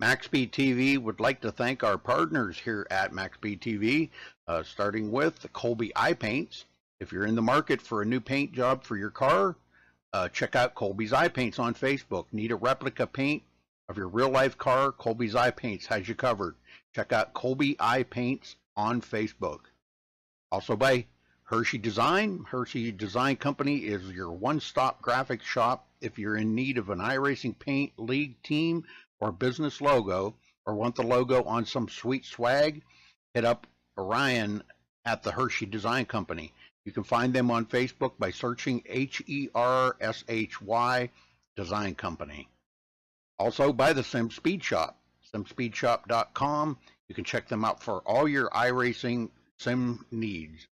MaxSpeedTV would like to thank our partners here at MaxSpeedTV, starting with the Colby Eye Paints. If you're in the market for a new paint job for your car, check out Colby's Eye Paints on Facebook. Need a replica paint of your real-life car? Colby's Eye Paints has you covered. Check out Colby Eye Paints on Facebook. Also by Hershey Design. Hershey Design Company is your one-stop graphics shop. If you're in need of an iRacing paint, league, team, or business logo, or want the logo on some sweet swag, hit up Orion at the Hershey Design Company. You can find them on Facebook by searching HERSHY Design Company. Also by the Sim Speed Shop, simspeedshop.com. You can check them out for all your iRacing sim needs.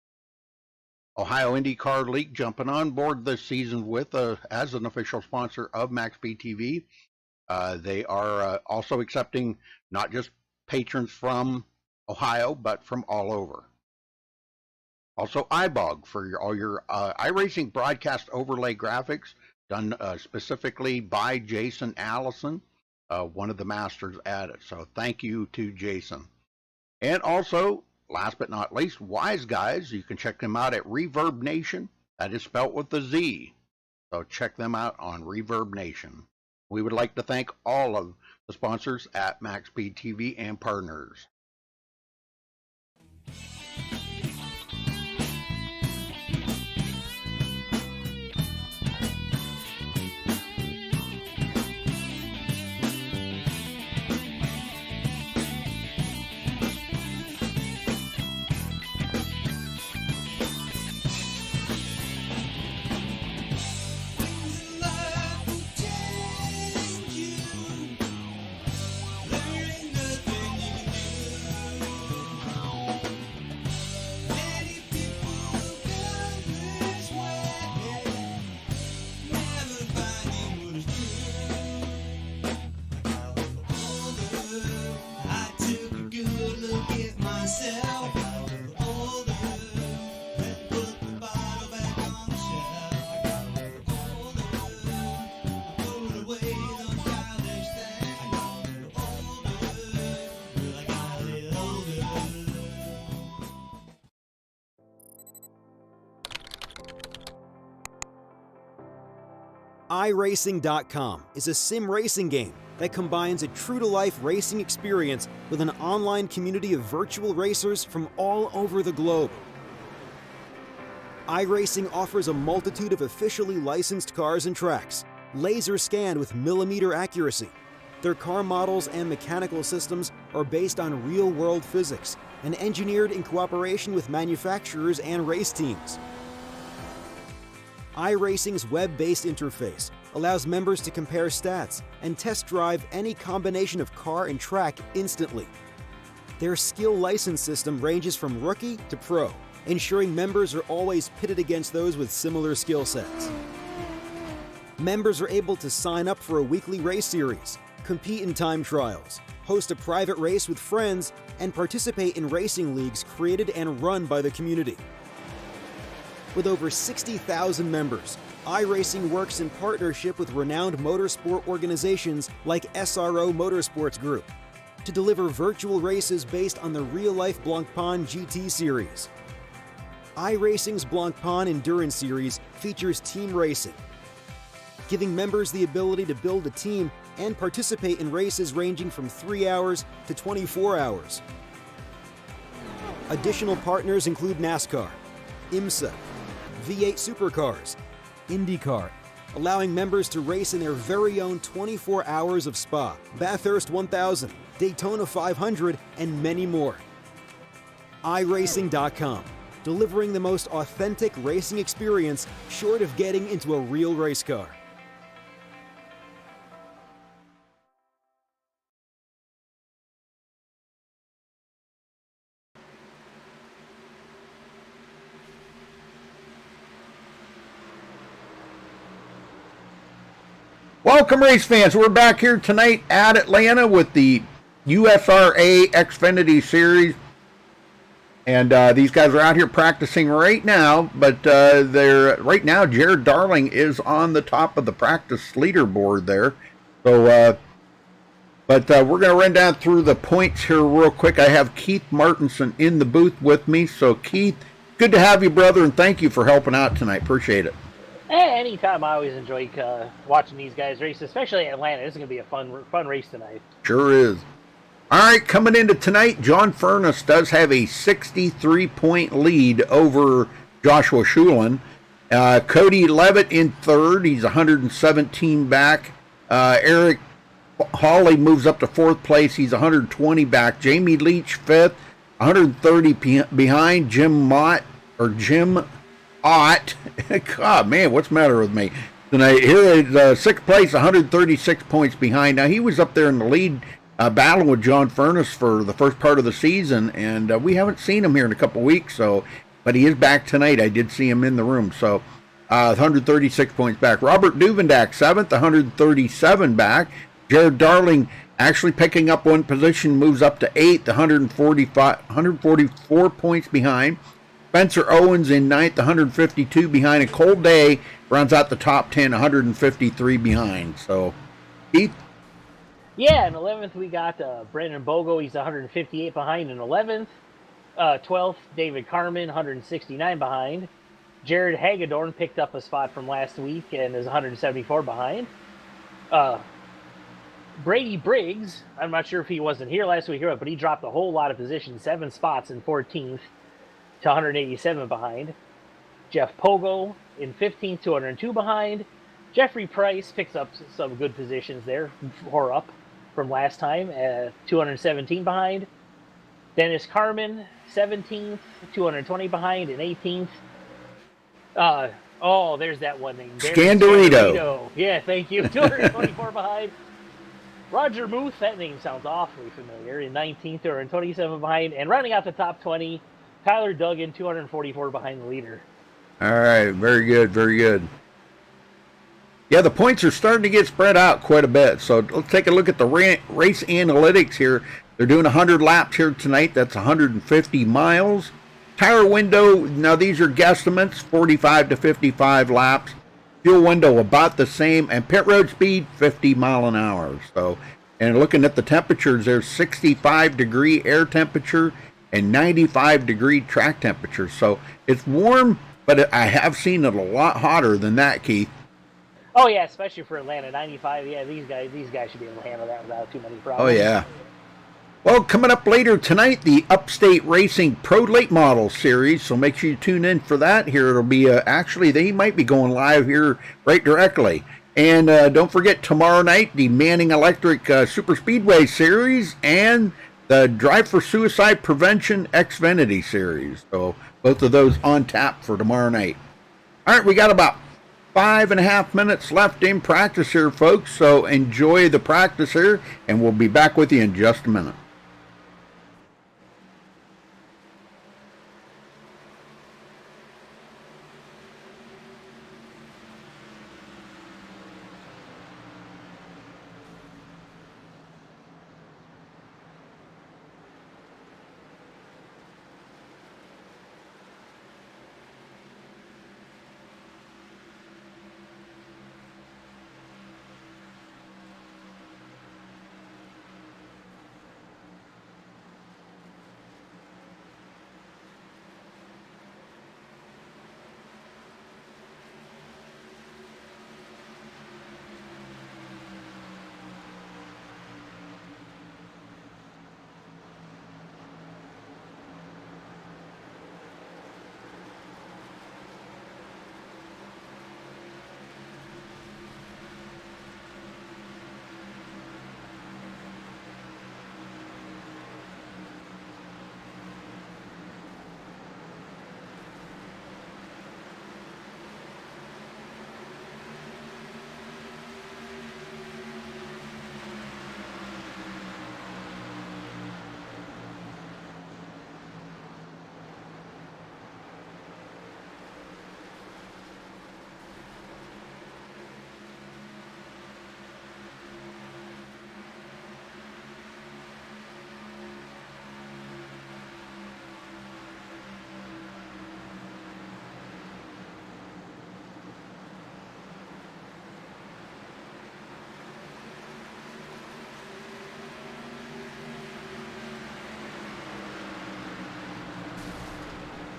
Ohio IndyCar League jumping on board this season with as an official sponsor of MaxSpeedTV. They are also accepting not just patrons from Ohio, but from all over. Also iBog for all your iRacing broadcast overlay graphics done specifically by Jason Allison, one of the masters at it. So thank you to Jason. And also, last but not least, Wise Guys. You can check them out at Reverb Nation. That is spelt with a Z. So check them out on Reverb Nation. We would like to thank all of the sponsors at MaxSpeedTV and partners. iRacing.com is a sim racing game that combines a true-to-life racing experience with an online community of virtual racers from all over the globe. iRacing offers a multitude of officially licensed cars and tracks, laser scanned with millimeter accuracy. Their car models and mechanical systems are based on real-world physics and engineered in cooperation with manufacturers and race teams. iRacing's web-based interface allows members to compare stats and test drive any combination of car and track instantly. Their skill license system ranges from rookie to pro, ensuring members are always pitted against those with similar skill sets. Members are able to sign up for a weekly race series, compete in time trials, host a private race with friends, and participate in racing leagues created and run by the community. With over 60,000 members, iRacing works in partnership with renowned motorsport organizations like SRO Motorsports Group to deliver virtual races based on the real-life Blancpain GT series. iRacing's Blancpain Endurance Series features team racing, giving members the ability to build a team and participate in races ranging from 3 hours to 24 hours. Additional partners include NASCAR, IMSA, V8 Supercars, IndyCar, allowing members to race in their very own 24 hours of Spa, Bathurst 1000, Daytona 500, and many more. iRacing.com, delivering the most authentic racing experience short of getting into a real race car. Welcome, race fans. We're back here tonight at Atlanta with the USRA Xfinity Series. And these guys are out here practicing right now, but right now Jared Darling is on the top of the practice leaderboard there. So But we're going to run down through the points here real quick. I have Keith Martinson in the booth with me. So, Keith, good to have you, brother, and thank you for helping out tonight. Appreciate it. Anytime. I always enjoy watching these guys race, especially Atlanta. This is going to be a fun race tonight. Sure is. All right, coming into tonight, John Furness does have a 63-point lead over Joshua Schulin. Cody Levitt in third. He's 117 back. Eric Hawley moves up to fourth place. He's 120 back. Jamie Leach fifth, 130 behind. Jim Ott. God, man, what's the matter with me tonight? Here is sixth place, 136 points behind. Now, he was up there in the lead battle with John Furness for the first part of the season, and we haven't seen him here in a couple weeks. But he is back tonight. I did see him in the room. So 136 points back. Robert Duvendak, 7th, 137 back. Jared Darling actually picking up one position, moves up to 8th, 144 points behind. Spencer Owens in 9th, 152 behind. And Cole Day rounds out the top 10, 153 behind. So, Keith? Yeah, in 11th we got Brandon Bogo. He's 158 behind in 11th. 12th, David Carmen, 169 behind. Jared Hagedorn picked up a spot from last week and is 174 behind. Brady Briggs, I'm not sure if he wasn't here last week, but he dropped a whole lot of positions, 7 spots in 14th to 187 behind. Jeff Pogo in 15th, 202 behind. Jeffrey Price picks up some good positions there, 4 up from last time, 217 behind. Dennis Carmen, 17th, 220 behind, and 18th. There's that one name. Scandarito. Yeah, thank you. 224 behind. Roger Muth, that name sounds awfully familiar, in 19th, 227 behind. And rounding out the top 20, Tyler Duggan, 244 behind the leader. All right, very good, very good. Yeah, the points are starting to get spread out quite a bit. So let's take a look at the race analytics here. They're doing 100 laps here tonight. That's 150 miles. Tire window, now these are guesstimates, 45 to 55 laps. Fuel window about the same. And pit road speed, 50 mile an hour. So, and looking at the temperatures, there's 65-degree air temperature and 95-degree track temperature. So it's warm, but I have seen it a lot hotter than that, Keith. Oh, yeah, especially for Atlanta, 95. Yeah, these guys should be able to handle that without too many problems. Oh, yeah. Well, coming up later tonight, the Upstate Racing Pro Late Model Series, so make sure you tune in for that. Here it'll be, actually, they might be going live here right directly. And don't forget, tomorrow night, the Manning Electric Super Speedway Series and the Drive for Suicide Prevention Xfinity Series. So both of those on tap for tomorrow night. All right, we got about 5.5 minutes left in practice here, folks. So enjoy the practice here, and we'll be back with you in just a minute.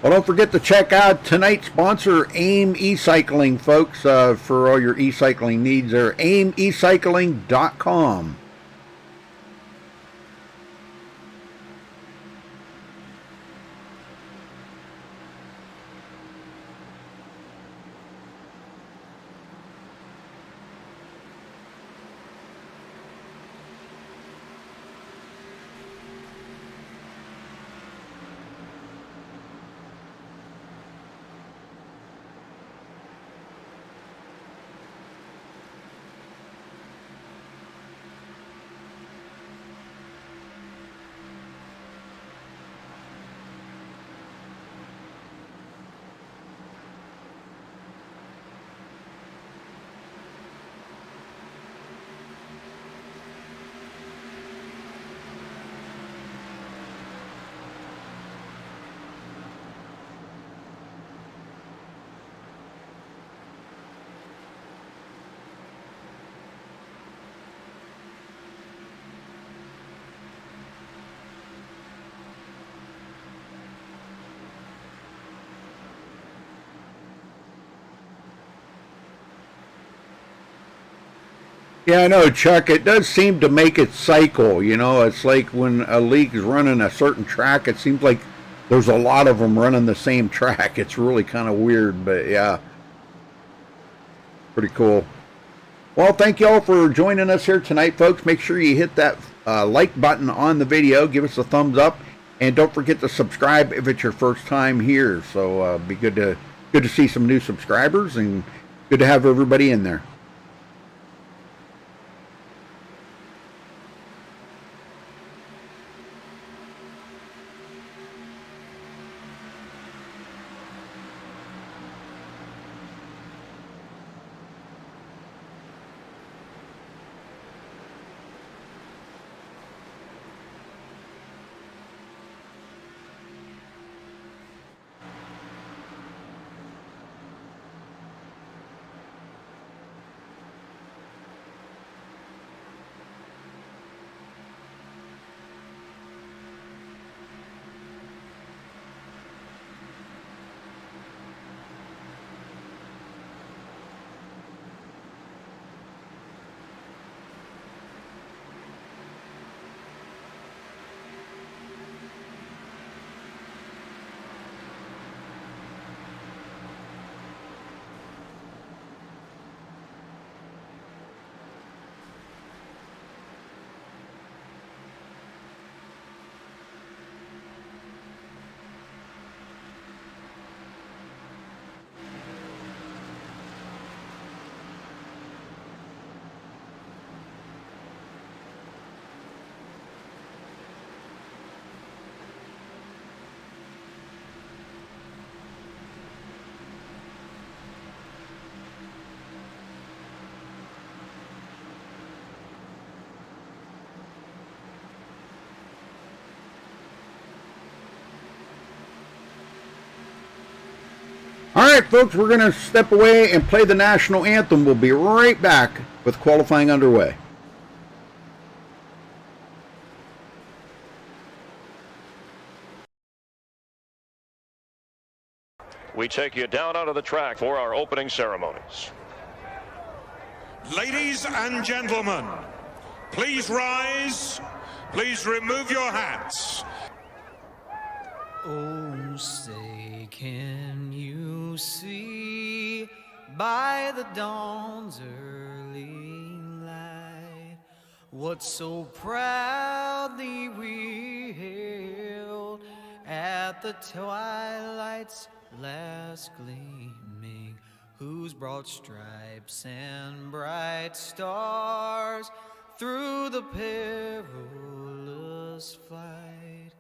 Well, don't forget to check out tonight's sponsor, AIM E-Cycling, folks, for all your e-cycling needs there. AIMeCycling.com. Yeah, I know, Chuck. It does seem to make it cycle. You know, it's like when a league's running a certain track, it seems like there's a lot of them running the same track. It's really kind of weird, but yeah, pretty cool. Well, thank you all for joining us here tonight, folks. Make sure you hit that like button on the video. Give us a thumbs up, and don't forget to subscribe if it's your first time here. So be good to see some new subscribers, and good to have everybody in there. All right, folks, we're going to step away and play the national anthem. We'll be right back with qualifying underway. We take you down onto the track for our opening ceremonies. Ladies and gentlemen, please rise. Please remove your hats. Oh, say, can you see by the dawn's early light what so proudly we hailed at the twilight's last gleaming, whose broad stripes and bright stars through the perilous flight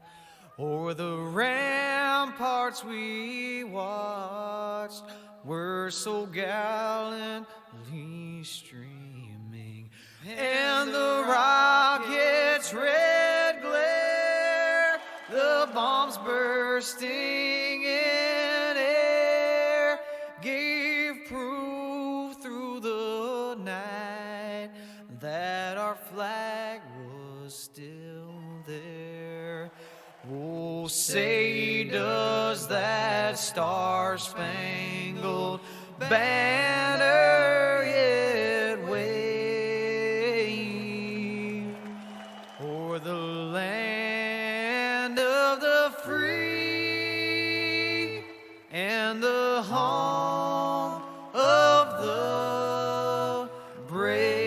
o'er the ramparts we watched were so gallantly streaming, and the rocket's red glare, the bombs bursting in air, gave proof through the night that our flag was still there. Oh, Oh, say does that star-spangled banner yet wave o'er the land of the free and the home of the brave.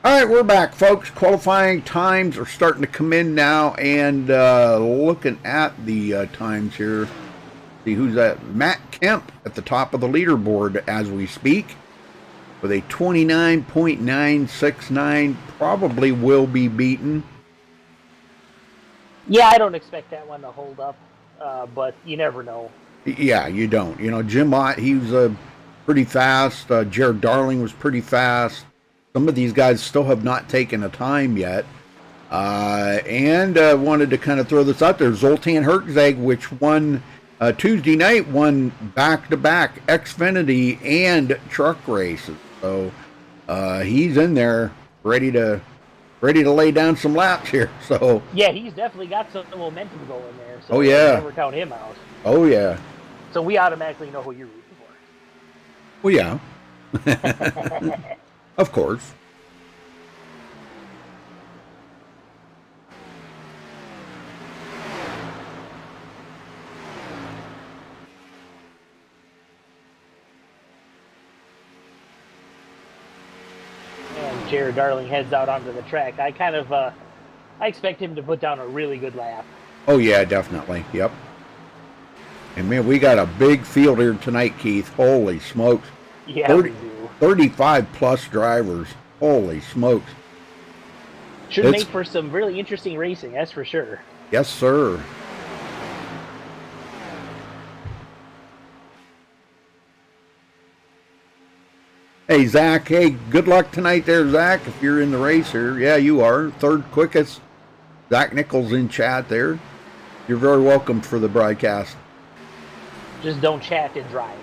All right, we're back, folks. Qualifying times are starting to come in now, and looking at the times here. See who's at. Matt Kemp at the top of the leaderboard as we speak with a 29.969. Probably will be beaten. Yeah, I don't expect that one to hold up, but you never know. Yeah, you don't. You know, Jim Ott, he was pretty fast. Jared Darling was pretty fast. Some of these guys still have not taken a time yet. And wanted to kind of throw this out there. Zoltan Herczeg, which won Tuesday night, won back-to-back Xfinity and truck races. So he's in there ready to lay down some laps here. So yeah, he's definitely got some momentum going there. So oh yeah, never count him out. Oh yeah. So we automatically know who you're rooting for. Well, yeah. Of course. And Jared Darling heads out onto the track. I kind of, I expect him to put down a really good lap. Oh yeah, definitely. Yep. And man, we got a big field here tonight, Keith. Holy smokes. Yeah, 30, we do. 35 plus drivers. Holy smokes. Should make for some really interesting racing, that's for sure. Yes, sir. Hey, Zach. Hey, good luck tonight there, Zach, if you're in the race here. Yeah, you are. Third quickest. Zach Nichols in chat there. You're very welcome for the broadcast. Just don't chat and drive.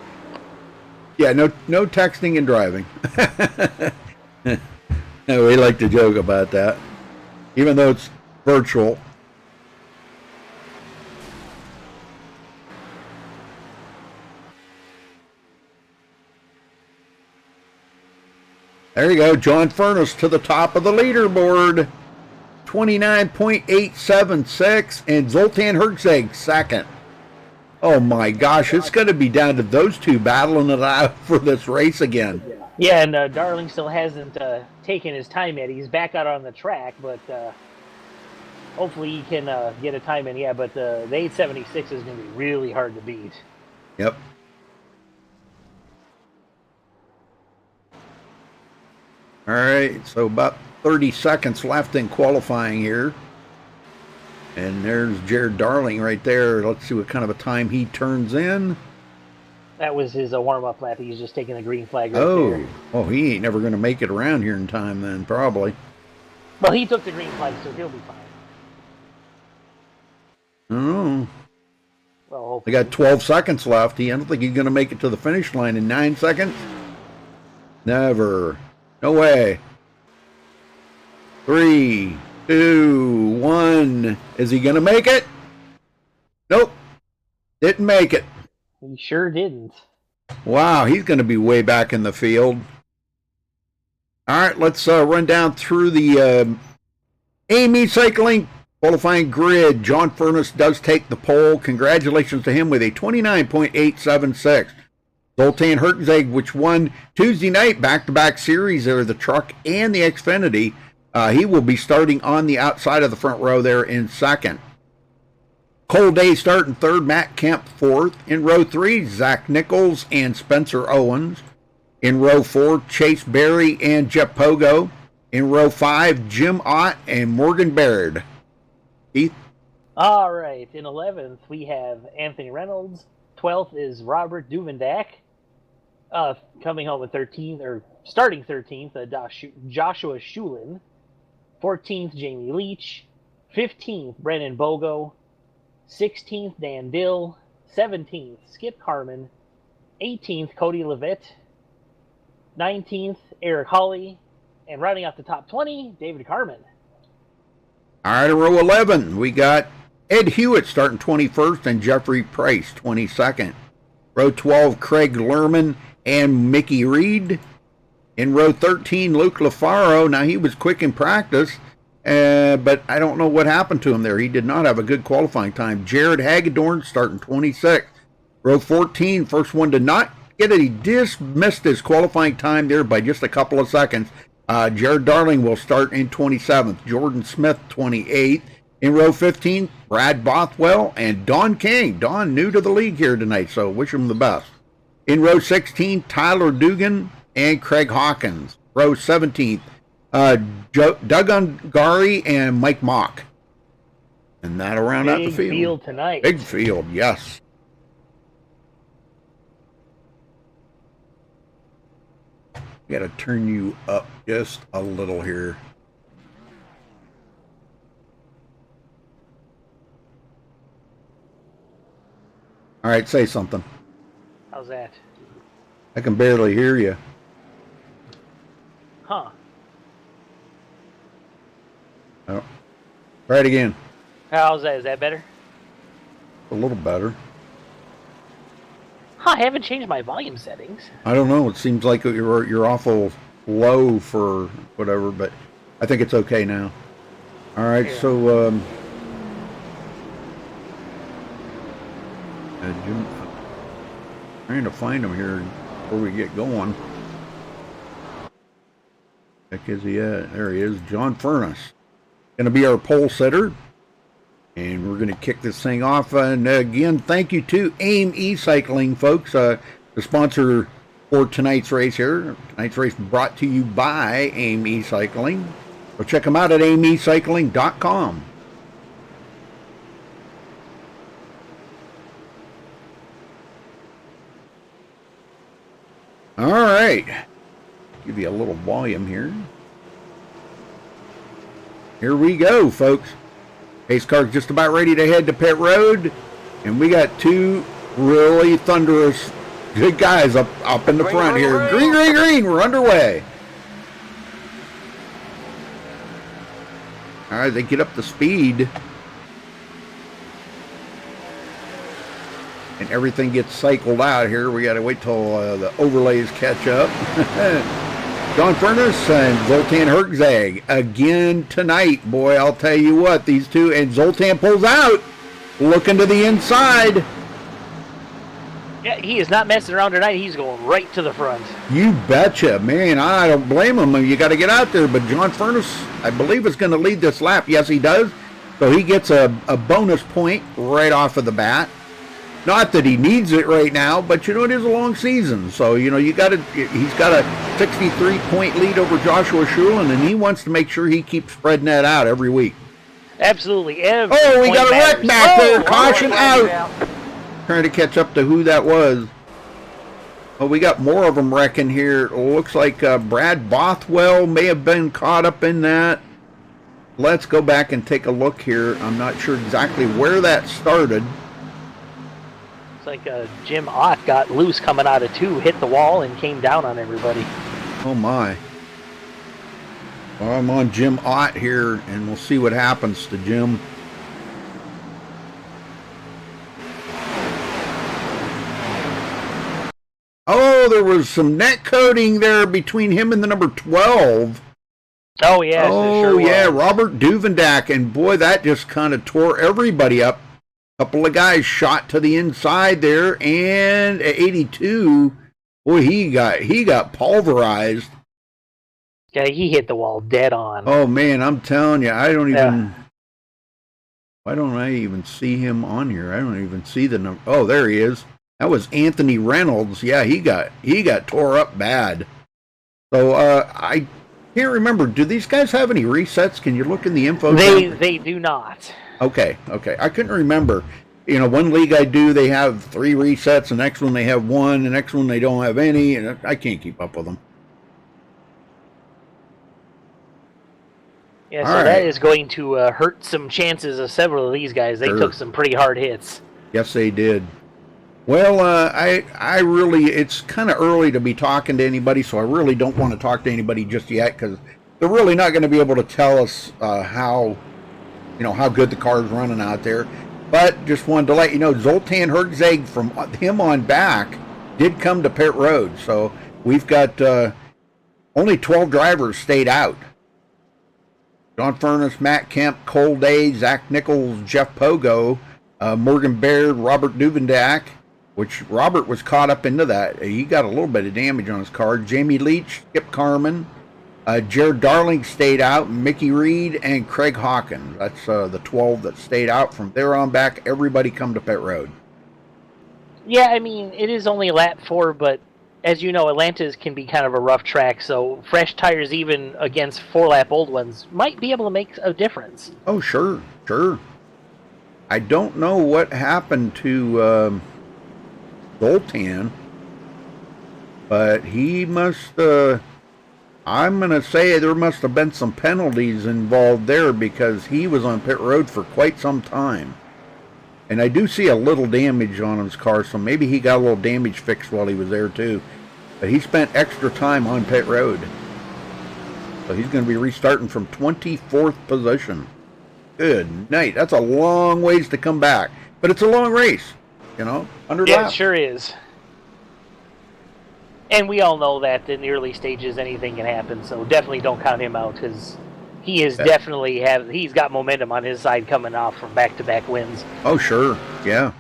Yeah, no texting and driving. We like to joke about that, even though it's virtual. There you go, John Furness to the top of the leaderboard, 29.876, and Zoltan Herczeg second. Oh my gosh, it's going to be down to those two battling it out for this race again. Yeah, and Darling still hasn't taken his time yet. He's back out on the track, but hopefully he can get a time in. Yeah, but the 876 is going to be really hard to beat. Yep. All right, so about 30 seconds left in qualifying here. And there's Jared Darling right there. Let's see what kind of a time he turns in. That was his warm-up lap. He's just taking the green flag right there. Oh, he ain't never going to make it around here in time then, probably. Well, he took the green flag, so he'll be fine. I don't know. Well, hopefully. They got 12 seconds left. I don't think he's going to make it to the finish line in 9 seconds. Never. No way. 3, 2, 1. Is he going to make it? Nope. Didn't make it. He sure didn't. Wow, he's going to be way back in the field. All right, let's run down through the Amy Cycling qualifying grid. John Furness does take the pole. Congratulations to him with a 29.876. Zoltan Herczeg, which won Tuesday night back-to-back series there, the truck and the Xfinity. He will be starting on the outside of the front row there in second. Cole Day starting third, Matt Kemp fourth. In row 3, Zach Nichols and Spencer Owens. In row 4, Chase Berry and Jeff Pogo. In row 5, Jim Ott and Morgan Baird. Keith? All right, in 11th, we have Anthony Reynolds. 12th is Robert Duvendak. Coming home with 13th, or starting 13th, Joshua Shulin. 14th, Jamie Leach. 15th, Brennan Bogo. 16th, Dan Dill. 17th, Skip Harmon. 18th, Cody Levitt. 19th, Eric Hawley. And rounding out the top 20, David Carmen. All right, row 11, we got Ed Hewitt starting 21st and Jeffrey Price 22nd. Row 12, Craig Lerman and Mickey Reed. In row 13, Luke LaFaro. Now, he was quick in practice, but I don't know what happened to him there. He did not have a good qualifying time. Jared Hagedorn starting 26th. Row 14, first one to not get it. He just missed his qualifying time there by just a couple of seconds. Jared Darling will start in 27th. Jordan Smith, 28th. In row 15, Brad Bothwell and Don King. Don new to the league here tonight, so wish him the best. In row 16, Tyler Dugan and Craig Hawkins. Row 17th, Doug Ungari and Mike Mock. And that'll round out the field. Big field tonight. Big field, yes. Got to turn you up just a little here. All right, say something. How's that? I can barely hear you. Huh. Oh. Try it again. How's that? Is that better? A little better. Huh, I haven't changed my volume settings. I don't know. It seems like you're awful low for whatever, but I think it's okay now. All right, Yeah. so Jim, trying to find him here before we get going. Heck is he at? There he is, John Furness. Going to be our pole sitter. And we're going to kick this thing off. And again, thank you to AIM E-Cycling, folks, the sponsor for tonight's race here. Tonight's race brought to you by AIM E-Cycling. So check them out at aimecycling.com. All right. Give you a little volume here. Here we go, folks. Pace car's just about ready to head to pit road, and we got two really thunderous good guys up in the front here. Green, green, green. We're underway. All right, they get up to speed, and everything gets cycled out here. We got to wait till the overlays catch up. John Furness and Zoltan Herczag again tonight. Boy, I'll tell you what, these two, and Zoltan pulls out, looking to the inside. Yeah, he is not messing around tonight. He's going right to the front. You betcha, man. I don't blame him. You got to get out there. But John Furness, I believe, is going to lead this lap. Yes, he does. So he gets a bonus point right off of the bat. Not that he needs it right now, but you know, it is a long season. So, you know, he's got a 63-point lead over Joshua Schulin, and he wants to make sure he keeps spreading that out every week. Absolutely. We got a wreck back there. Caution out. Out. Trying to catch up to who that was. Well, we got more of them wrecking here. It looks like Brad Bothwell may have been caught up in that. Let's go back and take a look here. I'm not sure exactly where that started. It's like Jim Ott got loose coming out of 2, hit the wall, and came down on everybody. Oh, my. Well, I'm on Jim Ott here, and we'll see what happens to Jim. Oh, there was some net coding there between him and the number 12. Oh, yeah. Oh, sure yeah, was. Robert Duvendak, and boy, that just kind of tore everybody up. A couple of guys shot to the inside there, and at 82, boy, he got pulverized. Yeah, he hit the wall dead on. Oh, man, I'm telling you, I don't even... Why don't I even see him on here? I don't even see the number. Oh, there he is. That was Anthony Reynolds. Yeah, he got tore up bad. So I can't remember. Do these guys have any resets? Can you look in the info? They do not. Okay. I couldn't remember. You know, one league I do, they have 3 resets. The next one they have 1. The next one they don't have any. And I can't keep up with them. Yeah, All so that right. is going to hurt some chances of several of these guys. They Sure. took some pretty hard hits. Yes, they did. Well, I really, it's kind of early to be talking to anybody, so I really don't want to talk to anybody just yet because they're really not going to be able to tell us how good the car's running out there. But just wanted to let you know, Zoltan Herzeg from him on back did come to pit road, so we've got only 12 drivers stayed out. John Furness, Matt Kemp, Cole Day, Zach Nichols, Jeff Pogo, Morgan Baird, Robert Duvendak, which Robert was caught up into that. He got a little bit of damage on his car. Jamie Leach, Skip Carmen, Jared Darling stayed out, Mickey Reed, and Craig Hawkins. That's the 12 that stayed out. From there on back, everybody come to pit road. Yeah, I mean, it is only lap 4, but as you know, Atlanta's can be kind of a rough track, so fresh tires, even against 4-lap old ones, might be able to make a difference. Oh, sure. I don't know what happened to Zoltan, but he must, I'm going to say there must have been some penalties involved there because he was on pit road for quite some time. And I do see a little damage on his car, so maybe he got a little damage fixed while he was there too. But he spent extra time on pit road. So he's going to be restarting from 24th position. Good night. That's a long ways to come back. But it's a long race, 100 Yeah, laps. it sure is. And we all know that in the early stages anything can happen, so definitely don't count him out because he is definitely he's got momentum on his side coming off from back-to-back wins. Oh, sure. Yeah.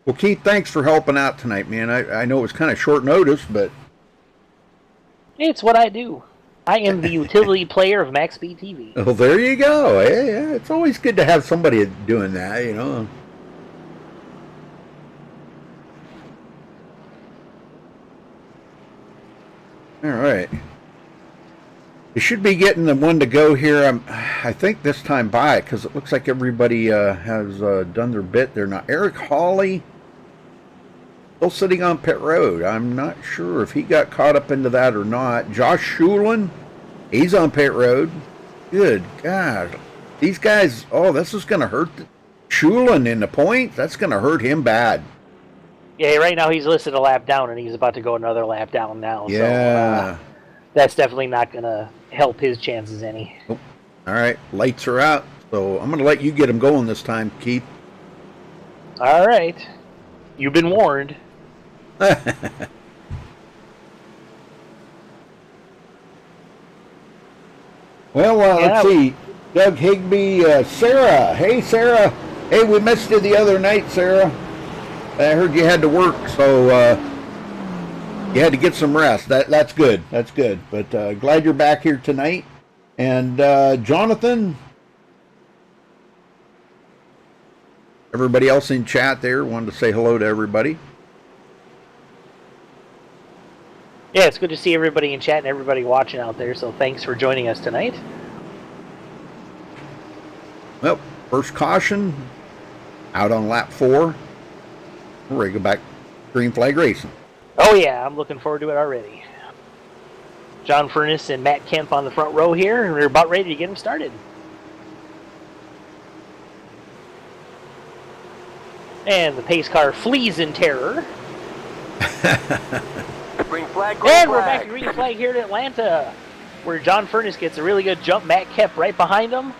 Well, Keith, thanks for helping out tonight, man. I know it was kind of short notice, but... It's what I do. I am the utility player of MaxSpeedTV. Well, there you go. Yeah, it's always good to have somebody doing that, All right. You should be getting the one to go here. I think this time by, because it looks like everybody has done their bit there now. Eric Hawley still sitting on pit road. I'm not sure if he got caught up into that or not. Josh Schulin, he's on pit road. Good God. These guys, this is going to hurt Schulin in the points. That's going to hurt him bad. Yeah, right now he's listed a lap down, and he's about to go another lap down now. Yeah. So, that's definitely not going to help his chances any. Oh, all right, lights are out, so I'm going to let you get him going this time, Keith. All right. You've been warned. Well, let's see. Doug Higby, Sarah. Hey, Sarah. Hey, we missed you the other night, Sarah. I heard you had to work, so you had to get some rest. That's good. That's good. But glad you're back here tonight. And Jonathan, everybody else in chat there, wanted to say hello to everybody. Yeah, it's good to see everybody in chat and everybody watching out there, so thanks for joining us tonight. Well, first caution, out on lap 4. We're ready to go back green flag racing. Oh yeah, I'm looking forward to it already. John Furness and Matt Kemp on the front row here, and we're about ready to get them started. And the pace car flees in terror. Green flag, And we're back to green flag here in Atlanta, where John Furness gets a really good jump. Matt Kemp right behind him.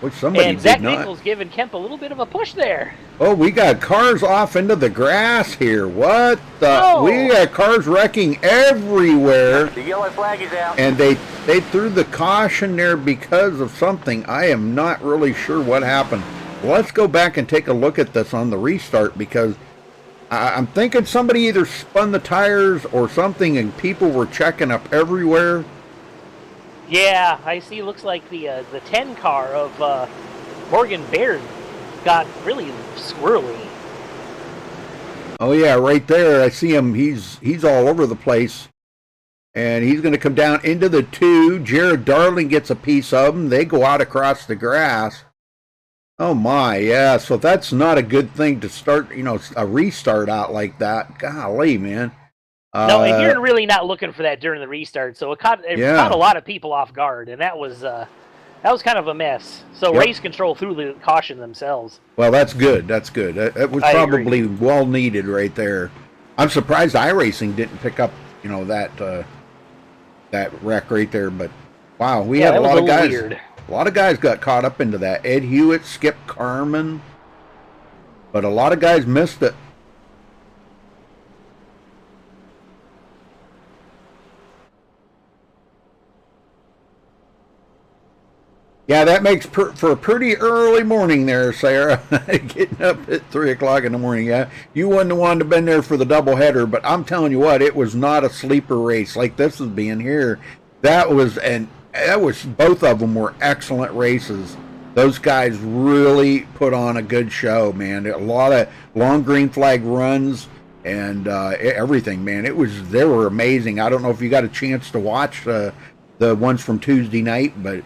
Which somebody And did Zach not. Nichols giving Kemp a little bit of a push there. Oh, we got cars off into the grass here. What the? Oh. We got cars wrecking everywhere. The yellow flag is out. And they threw the caution there because of something. I am not really sure what happened. Let's go back and take a look at this on the restart because I'm thinking somebody either spun the tires or something and people were checking up everywhere. Yeah, I see. Looks like the 10 car of Morgan Baird got really squirrely. Oh yeah, right there. I see him. He's all over the place. And he's going to come down into the 2. Jared Darling gets a piece of him. They go out across the grass. Oh my, yeah. So that's not a good thing to start, a restart out like that. Golly, man. No, and you're really not looking for that during the restart, so it caught a lot of people off guard, and that was kind of a mess. So race control threw the caution themselves. Well, that's good. That's good. That was probably well needed right there. I'm surprised iRacing didn't pick up, that wreck right there. But wow, we had a lot of guys. Weird. A lot of guys got caught up into that. Ed Hewitt, Skip Carman, but a lot of guys missed it. Yeah, that makes for a pretty early morning there, Sarah. Getting up at 3 o'clock in the morning. Yeah, you wouldn't have wanted to have been there for the doubleheader, but I'm telling you what, it was not a sleeper race like this is being here. That was both of them were excellent races. Those guys really put on a good show, man. A lot of long green flag runs and everything, man. They were amazing. I don't know if you got a chance to watch the ones from Tuesday night, but.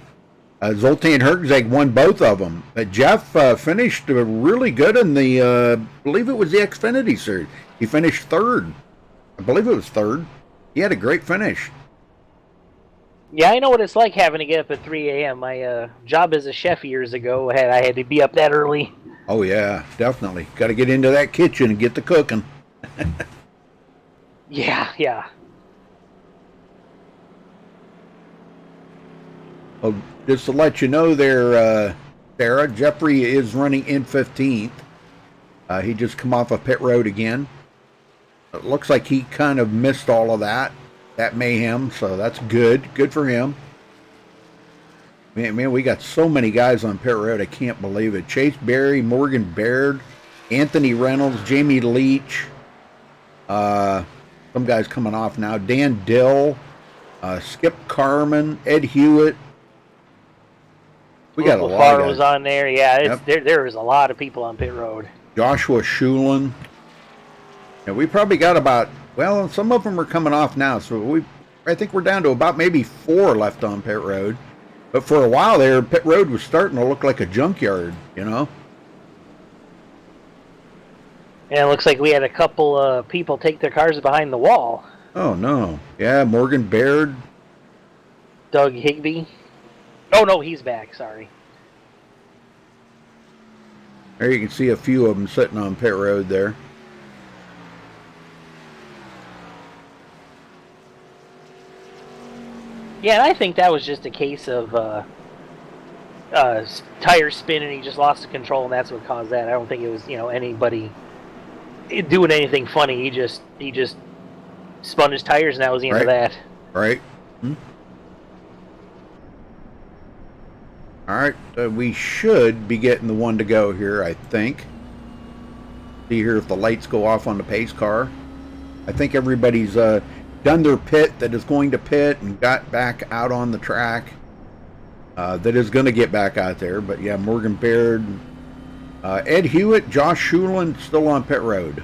Zoltan Herczeg won both of them. Jeff finished really good in the, I believe it was the Xfinity Series. He finished third. I believe it was third. He had a great finish. Yeah, I know what it's like having to get up at 3 a.m. My job as a chef years ago, I had to be up that early. Oh, yeah, definitely. Got to get into that kitchen and get to cooking. Yeah. Oh, just to let you know there, Sarah, Jeffrey is running in 15th. He just come off a pit road again. It looks like he kind of missed all of that mayhem, so that's good. Good for him. Man, we got so many guys on pit road, I can't believe it. Chase Berry, Morgan Baird, Anthony Reynolds, Jamie Leach. Some guys coming off now. Dan Dill, Skip Carman, Ed Hewitt. We got a lot of guys. Was on there. Yeah, there was a lot of people on pit road. Joshua Schulin. And we probably got about, well, some of them are coming off now, so I think we're down to about maybe 4 left on pit road. But for a while there, pit road was starting to look like a junkyard, And it looks like we had a couple people take their cars behind the wall. Oh, no. Yeah, Morgan Baird. Doug Higbee. Oh, no, he's back. Sorry. There you can see a few of them sitting on pit road there. Yeah, and I think that was just a case of tire spin, and he just lost the control, and that's what caused that. I don't think it was, anybody doing anything funny. He just spun his tires, and that was the end of that. Right. All right, we should be getting the one to go here, I think. See here if the lights go off on the pace car. I think everybody's done their pit that is going to pit and got back out on the track. That is going to get back out there. But yeah, Morgan Baird, Ed Hewitt, Josh Schulin still on pit road.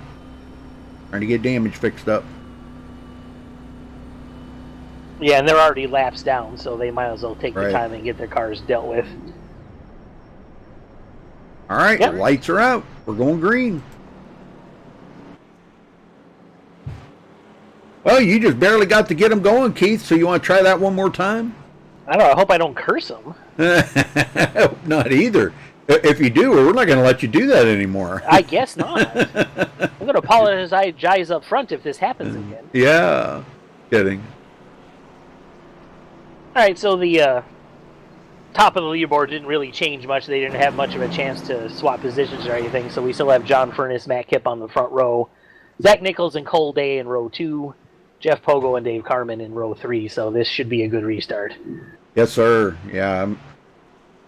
Trying to get damage fixed up. Yeah, and they're already laps down, so they might as well take the time and get their cars dealt with. All right, the lights are out. We're going green. Well, you just barely got to get them going, Keith, so you want to try that one more time? I don't know. I hope I don't curse them. Not either. If you do, we're not going to let you do that anymore. I guess not. I'm going to apologize up front if this happens again. Yeah, kidding. All right, so the top of the leaderboard didn't really change much. They didn't have much of a chance to swap positions or anything, so we still have John Furness, Matt Kipp on the front row, Zach Nichols and Cole Day in row 2, Jeff Pogo and Dave Carman in row 3, so this should be a good restart. Yes, sir. Yeah.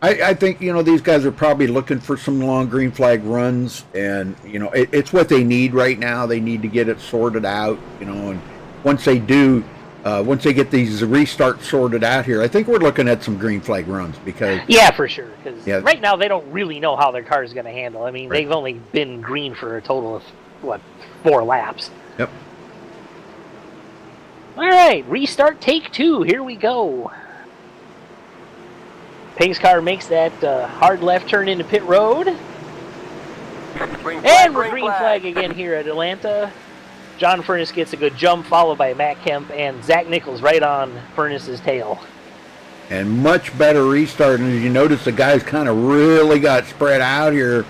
I think, these guys are probably looking for some long green flag runs, and, it's what they need right now. They need to get it sorted out, and once they do, once they get these restarts sorted out here, I think we're looking at some green flag runs because... Yeah, for sure, because right now they don't really know how their car is going to handle. I mean, they've only been green for a total of, 4 laps. Yep. All right, restart take 2. Here we go. Pace car makes that hard left turn into pit road. Green And we're green flag again here at Atlanta. John Furness gets a good jump, followed by Matt Kemp and Zach Nichols right on Furness's tail. And much better restart. And as you notice, the guys kind of really got spread out here.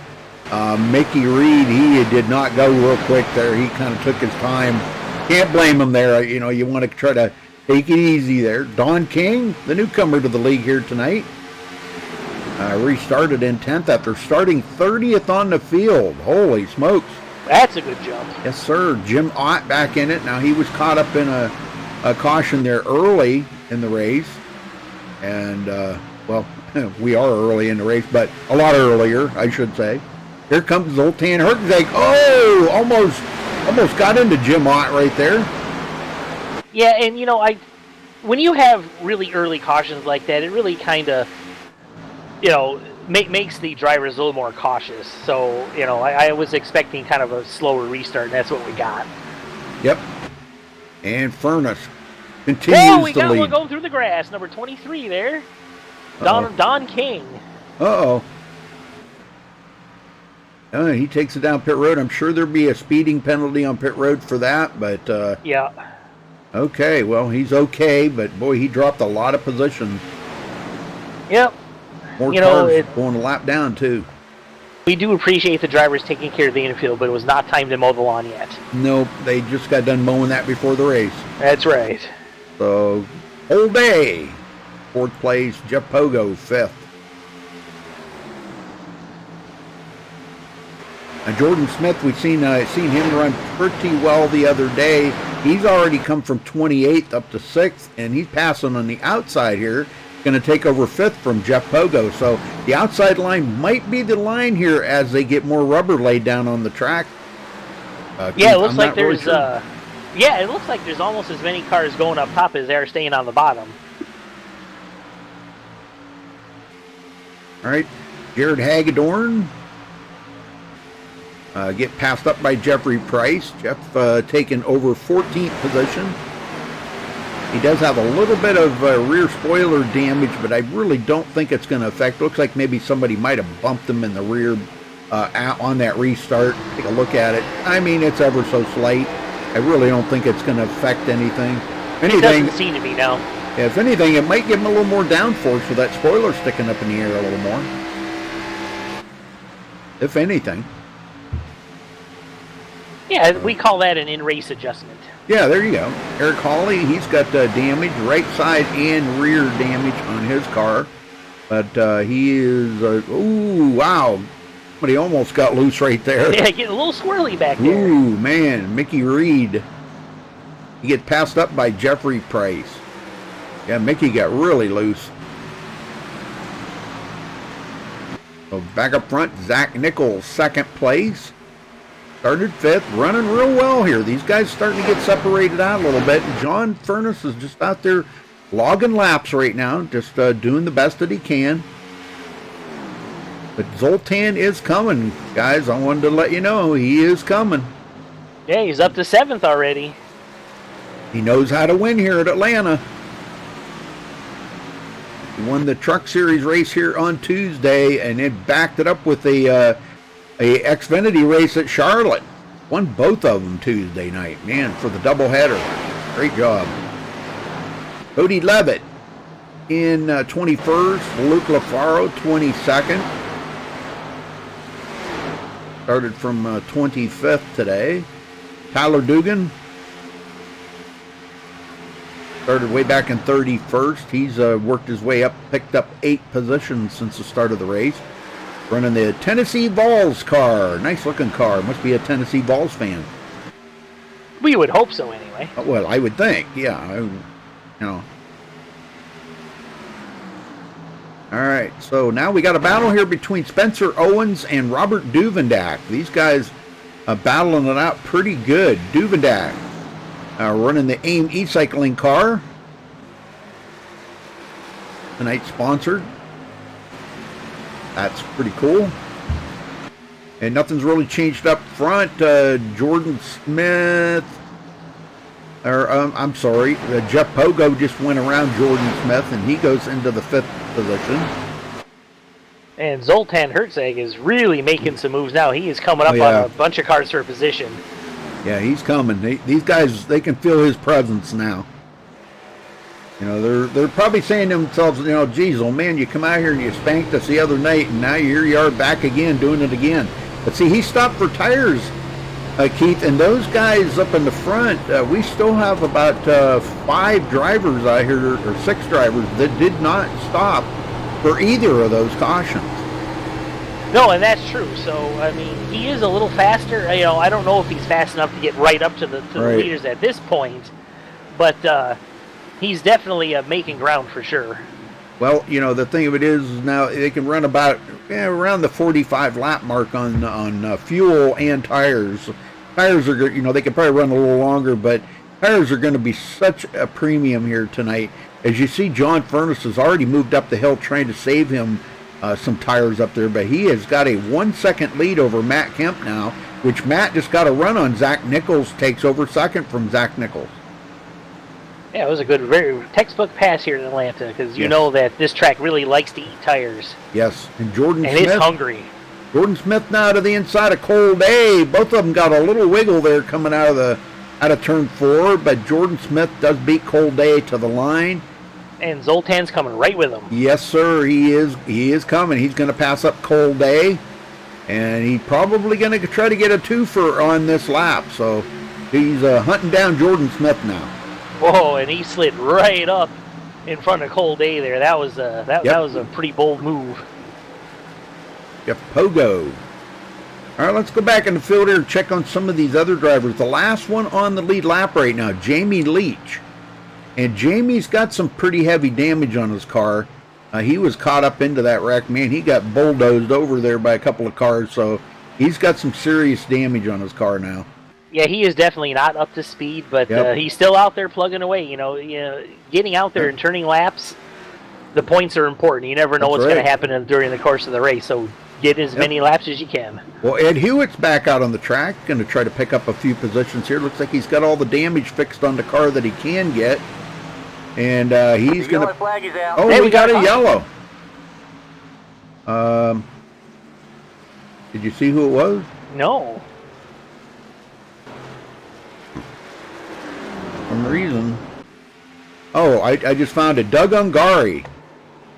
Mickey Reed, he did not go real quick there. He kind of took his time. Can't blame him there. You know, you want to try to take it easy there. Don King, the newcomer to the league here tonight, restarted in 10th after starting 30th on the field. Holy smokes. That's a good jump. Yes, sir. Jim Ott back in it. Now, he was caught up in a caution there early in the race. And, well, we are early in the race, but a lot earlier, I should say. Here comes Zoltan Hertzeg. Oh, almost got into Jim Ott right there. Yeah, and, you know, when you have really early cautions like that, it really kind of, you know, makes the drivers a little more cautious. So, you know, I was expecting kind of a slower restart, and that's what we got. Yep. And Furness continues we to got lead. one going through the grass, number 23 there. Don King. Uh-oh. He takes it down pit road. I'm sure there'll be a speeding penalty on pit road for that, but... yeah. Okay, well, he's okay, but boy, he dropped a lot of positions. Yep. More cars going a lap down, too. We do appreciate the drivers taking care of the infield, but it was not time to mow the lawn yet. Nope, they just got done mowing that before the race. That's right. So, whole day. 4th place, Jeff Pogo, 5th. Jordan Smith, we've seen him run pretty well the other day. He's already come from 28th up to 6th, and he's passing on the outside here. Going to take over 5th from Jeff Pogo. So the outside line might be the line here as they get more rubber laid down on the track. Yeah, it looks like there's it looks like there's almost as many cars going up top as there are staying on the bottom. All right, Jared Hagedorn. Get passed up by Jeffrey Price. Jeff taking over 14th position. He does have a little bit of rear spoiler damage, but I really don't think it's going to affect. Looks like maybe somebody might have bumped him in the rear on that restart. Take a look at it. I mean, it's ever so slight. I really don't think it's going to affect anything. It doesn't seem to be, no. If anything, it might give him a little more downforce with that spoiler sticking up in the air a little more. If anything. Yeah, we call that an in-race adjustment. Yeah, there you go. Eric Hawley, he's got damage, right side and rear damage on his car. But he is, ooh, wow. But he almost got loose right there. Yeah, getting a little swirly back there. Ooh, man, Mickey Reed. He gets passed up by Jeffrey Price. Yeah, Mickey got really loose. So back up front, Zach Nichols, 2nd place. Started 5th, running real well here. These guys starting to get separated out a little bit. And John Furness is just out there logging laps right now, just doing the best that he can. But Zoltan is coming, guys. I wanted to let you know he is coming. Yeah, he's up to 7th already. He knows how to win here at Atlanta. He won the Truck Series race here on Tuesday, and then backed it up with a Xfinity race at Charlotte. Won both of them Tuesday night. Man, for the doubleheader. Great job. Cody Levitt in 21st. Luke LaFaro, 22nd. Started from 25th today. Tyler Dugan started way back in 31st. He's worked his way up, picked up 8 positions since the start of the race. Running the Tennessee Vols car. Nice looking car. Must be a Tennessee Vols fan. We would hope so anyway. Well, I would think. Yeah. All right. So now we got a battle here between Spencer Owens and Robert Duvendak. These guys battling it out pretty good. Duvendak running the AIM e-cycling car. Tonight sponsored. That's pretty cool. And nothing's really changed up front. Jordan Smith, I'm sorry, Jeff Pogo just went around Jordan Smith, and he goes into the 5th position. And Zoltan Hertzeg is really making some moves now. He is coming up on a bunch of cars for position. Yeah, he's coming. These guys, they can feel his presence now. You know, they're probably saying to themselves, you know, geez, old man, you come out here and you spanked us the other night, and now here you are back again doing it again. But see, he stopped for tires, Keith, and those guys up in the front, we still have about 5 drivers out here, or 6 drivers, that did not stop for either of those cautions. No, and that's true. So, I mean, he is a little faster. You know, I don't know if he's fast enough to get right up to the leaders at this point, but he's definitely making ground for sure. Well, you know, the thing of it is now they can run about around the 45 lap mark on fuel and tires. Tires are, you know, they can probably run a little longer, but tires are going to be such a premium here tonight. As you see, John Furness has already moved up the hill trying to save him some tires up there, but he has got a 1 second lead over Matt Kemp now, which Matt just got a run on. Zach Nichols takes over second from Zach Nichols. Yeah, it was a good, very textbook pass here in Atlanta, because you know that this track really likes to eat tires. Yes, and Jordan Smith. And it's hungry. Jordan Smith now to the inside of Cole Day. Both of them got a little wiggle there coming out of turn 4, but Jordan Smith does beat Cole Day to the line. And Zoltan's coming right with him. Yes, sir, he is. He is coming. He's going to pass up Cole Day, and he's probably going to try to get a twofer on this lap. So he's hunting down Jordan Smith now. Whoa! And he slid right up in front of Cole Day there. That was that was a pretty bold move. Jeff Pogo. All right, let's go back in the field here and check on some of these other drivers. The last one on the lead lap right now, Jamie Leach. And Jamie's got some pretty heavy damage on his car. He was caught up into that wreck, man. He got bulldozed over there by a couple of cars, so he's got some serious damage on his car now. Yeah, he is definitely not up to speed, but he's still out there plugging away. You know, getting out there and turning laps, the points are important. You never know what's going to happen during the course of the race, so get as many laps as you can. Well, Ed Hewitt's back out on the track, going to try to pick up a few positions here. Looks like he's got all the damage fixed on the car that he can get. And he's going to... flag is out. Oh, hey, we got a yellow. Did you see who it was? No. For some reason. Oh, I just found it. Doug Ungari.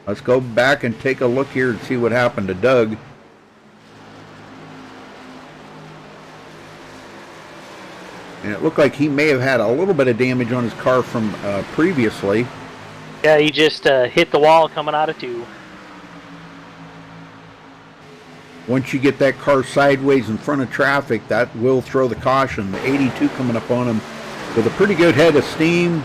Let's go back and take a look here and see what happened to Doug. And it looked like he may have had a little bit of damage on his car from previously. Yeah, he just hit the wall coming out of 2. Once you get that car sideways in front of traffic, that will throw the caution. The 82 coming up on him with a pretty good head of steam.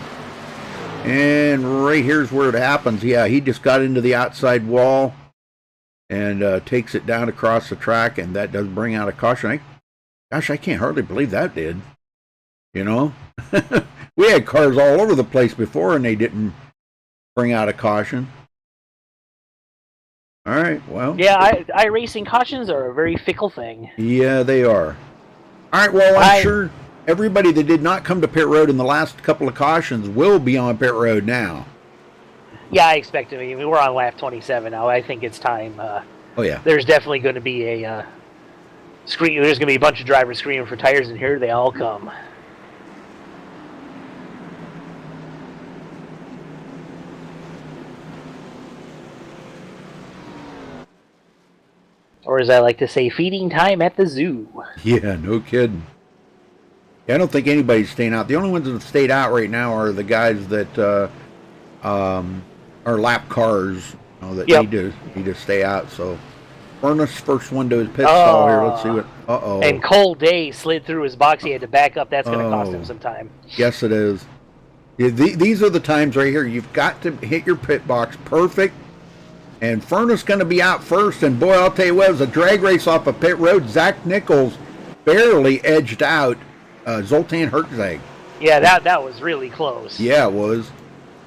And right here's where it happens. Yeah, he just got into the outside wall and takes it down across the track, and that does bring out a caution. Gosh, I can't hardly believe that did. You know? We had cars all over the place before, and they didn't bring out a caution. All right, well. Yeah, iRacing cautions are a very fickle thing. Yeah, they are. All right, well, I'm sure everybody that did not come to pit road in the last couple of cautions will be on pit road now. Yeah, I expect it. I mean, we're on lap 27 now. I think it's time. Oh, yeah. There's definitely going to be a scream. There's going to be a bunch of drivers screaming for tires, and here they all come. Or as I like to say, feeding time at the zoo. Yeah, no kidding. Yeah, I don't think anybody's staying out. The only ones that have stayed out right now are the guys that are lap cars, you know, that need to stay out. So, Furness first one to his pit stall here. Let's see what. And Cole Day slid through his box. He had to back up. That's going to cost him some time. Yes, it is. Yeah, these are the times right here. You've got to hit your pit box perfect. And Furness going to be out first. And boy, I'll tell you what, it was a drag race off of pit road. Zach Nichols barely edged out Zoltan Herzog. Yeah, that was really close. Yeah, it was.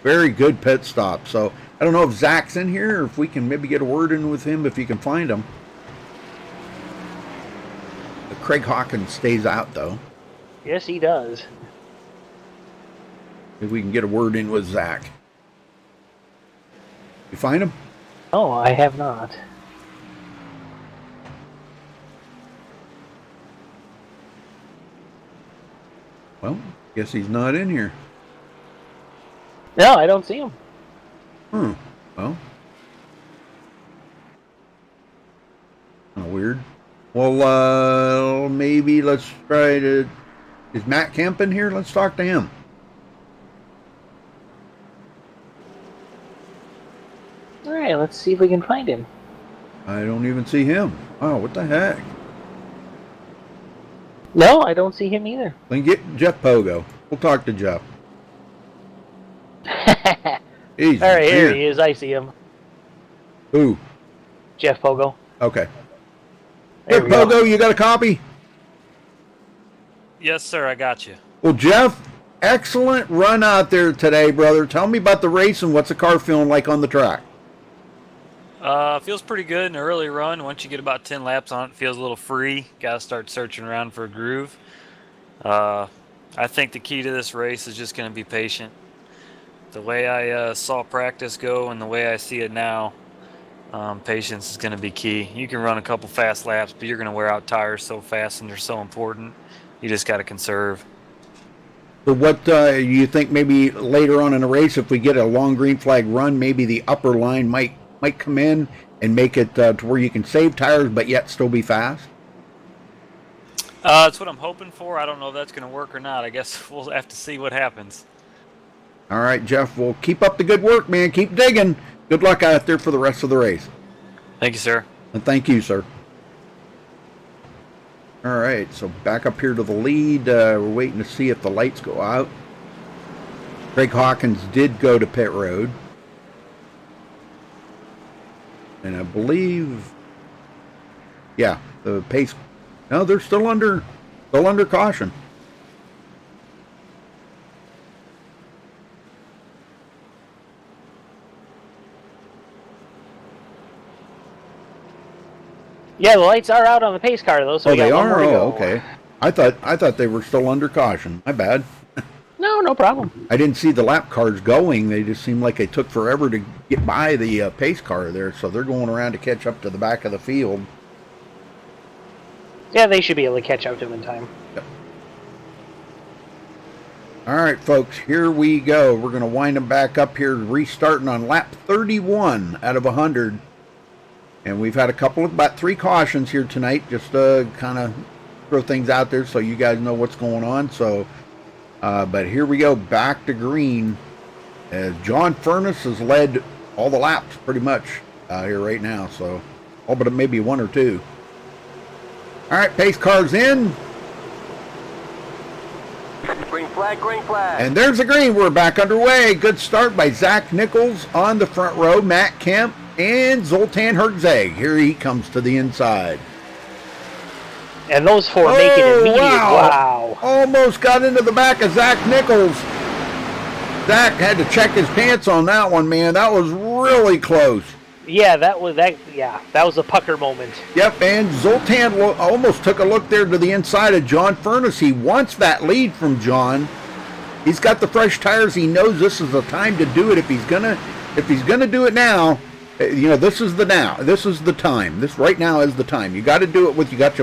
Very good pit stop. So I don't know if Zach's in here or if we can maybe get a word in with him if you can find him. Craig Hawkins stays out, though. Yes, he does. If we can get a word in with Zach. You find him? Oh, I have not. Well, guess he's not in here. No, I don't see him. Well, kind of weird. Well, maybe let's try to... Is Matt Kemp in here? Let's talk to him. All right, let's see if we can find him. I don't even see him. Oh, what the heck? No, I don't see him either. Then get Jeff Pogo. We'll talk to Jeff. Easy. All right, here Man. he is. I see him. Who? Jeff Pogo. Okay. There Hey, we go. Pogo, you got a copy? Yes, sir. I got you. Well, Jeff, excellent run out there today, brother. Tell me about the race and what's the car feeling like on the track? Feels pretty good in an early run. Once you get about 10 laps on it, it feels a little free. Got to start searching around for a groove. I think the key to this race is just going to be patient. The way I saw practice go and the way I see it now, patience is going to be key. You can run a couple fast laps, but you're going to wear out tires so fast and they're so important. You just got to conserve. So what you think maybe later on in the race, if we get a long green flag run, maybe the upper line might come in and make it to where you can save tires but yet still be fast? That's what I'm hoping for. I don't know if that's going to work or not. I guess we'll have to see what happens. All right, Jeff. Well, keep up the good work, man. Keep digging. Good luck out there for the rest of the race. Thank you, sir. And thank you, sir. All right, so back up here to the lead. We're waiting to see if the lights go out. Greg Hawkins did go to pit road. And I believe, yeah, the pace, no, they're still under caution. Yeah, the lights are out on the pace car though, so Oh, we got they one more are? to go. Oh, okay. I thought they were still under caution. My bad. No problem. I didn't see the lap cars going. They just seemed like they took forever to get by the pace car there, so they're going around to catch up to the back of the field. Yeah, they should be able to catch up to him in time. Yep. All right, folks, here we go. We're going to wind them back up here, restarting on lap 31 out of 100. And we've had about 3 cautions here tonight, just to kind of throw things out there so you guys know what's going on. So, but here we go, back to green. As John Furness has led all the laps pretty much here right now. So, all but maybe 1 or 2. All right, pace car's in. Green flag, green flag. And there's the green. We're back underway. Good start by Zach Nichols on the front row. Matt Kemp and Zoltan Herzeg. Here he comes to the inside. And those four make it immediate. Wow. Almost got into the back of Zach Nichols. Zach had to check his pants on that one, man. That was really close. Yeah, that was a pucker moment. Yep, and Zoltan almost took a look there to the inside of John Furness. He wants that lead from John. He's got the fresh tires. He knows this is the time to do it. If he's gonna do it now, you know, this is the now. This is the time. This right now is the time. You got to do it with you got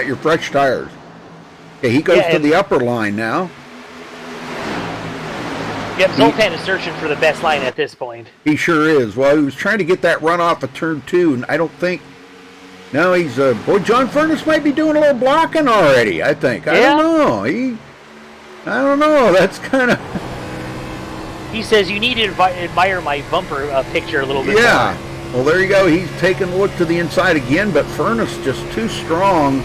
your fresh tires. Okay, he goes to the upper line now. Yep, Zoltan is searching for the best line at this point. He sure is. Well, he was trying to get that run off of turn 2, and I don't think. No, he's boy. John Furness might be doing a little blocking already. I think. I don't know. I don't know. That's kind of. He says you need to admire my bumper picture a little bit Yeah. more. Well, there you go. He's taking a look to the inside again, but Furness just too strong.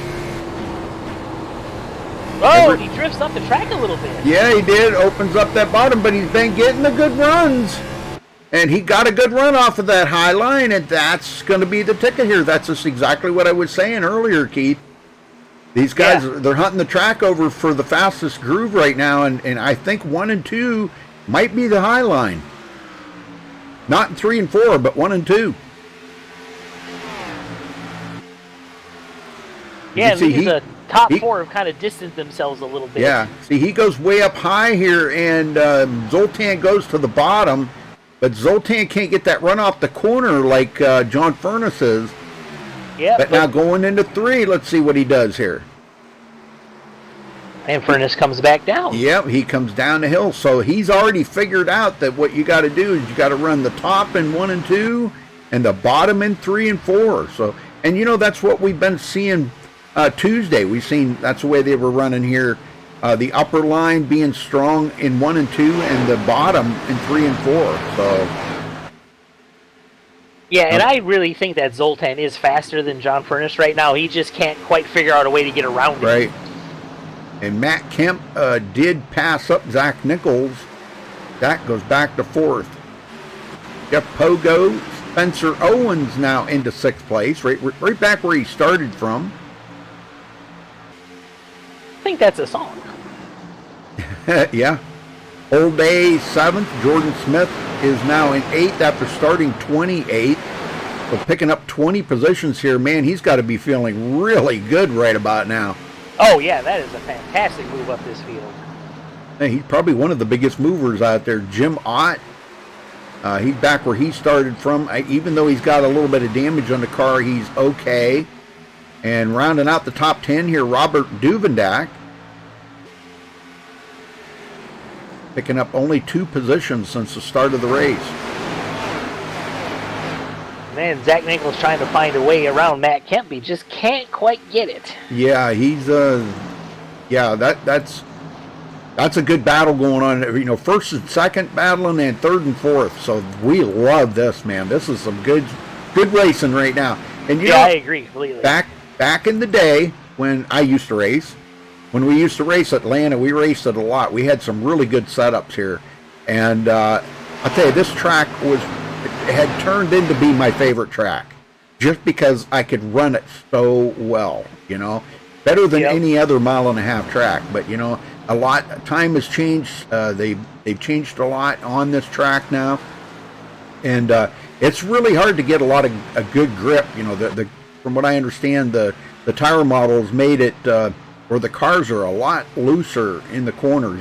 Oh, he drifts up the track a little bit. Yeah, he did. Opens up that bottom, but he's been getting the good runs. And he got a good run off of that high line, and that's going to be the ticket here. That's just exactly what I was saying earlier, Keith. These guys, they're hunting the track over for the fastest groove right now, and I think 1 and 2 might be the high line. Not 3 and 4, but 1 and 2. Yeah, the top 4 have kind of distanced themselves a little bit. Yeah, see, he goes way up high here, and Zoltan goes to the bottom, but Zoltan can't get that run off the corner like John Furness is. Yeah, but now going into 3, let's see what he does here. And Furness comes back down. Yep, he comes down the hill. So he's already figured out that what you got to do is you got to run the top in 1 and 2 and the bottom in 3 and 4. So, and you know, that's what we've been seeing Tuesday. We've seen that's the way they were running here. The upper line being strong in 1 and 2 and the bottom in 3 and 4. So. Yeah, and I really think that Zoltan is faster than John Furness right now. He just can't quite figure out a way to get around it. Right. And Matt Kemp did pass up Zach Nichols. That goes back to 4th. Jeff Pogo, Spencer Owens now into 6th place, right back where he started from. I think that's a song. Yeah. Old Day 7th. Jordan Smith is now in 8th after starting 28th. So picking up 20 positions here, man, he's got to be feeling really good right about now. Oh, yeah, that is a fantastic move up this field. Hey, he's probably one of the biggest movers out there. Jim Ott, he's back where he started from. Even though he's got a little bit of damage on the car, he's okay. And rounding out the top 10 here, Robert Duvendak. Picking up only 2 positions since the start of the race. Man, Zach Nichols trying to find a way around Matt Kemp. He just can't quite get it. Yeah, he's that's a good battle going on. You know, 1st and 2nd battling and 3rd and 4th. So we love this, man. This is some good racing right now. And you know, I agree completely. Back in the day when I used to race, when we used to race Atlanta, we raced it a lot. We had some really good setups here. And I'll tell you, this track had turned into be my favorite track just because I could run it so well, you know, better than any other mile-and-a-half track. But, you know, time has changed. They've changed a lot on this track now. And it's really hard to get a lot of a good grip. You know, from what I understand, the tire models made it where the cars are a lot looser in the corners,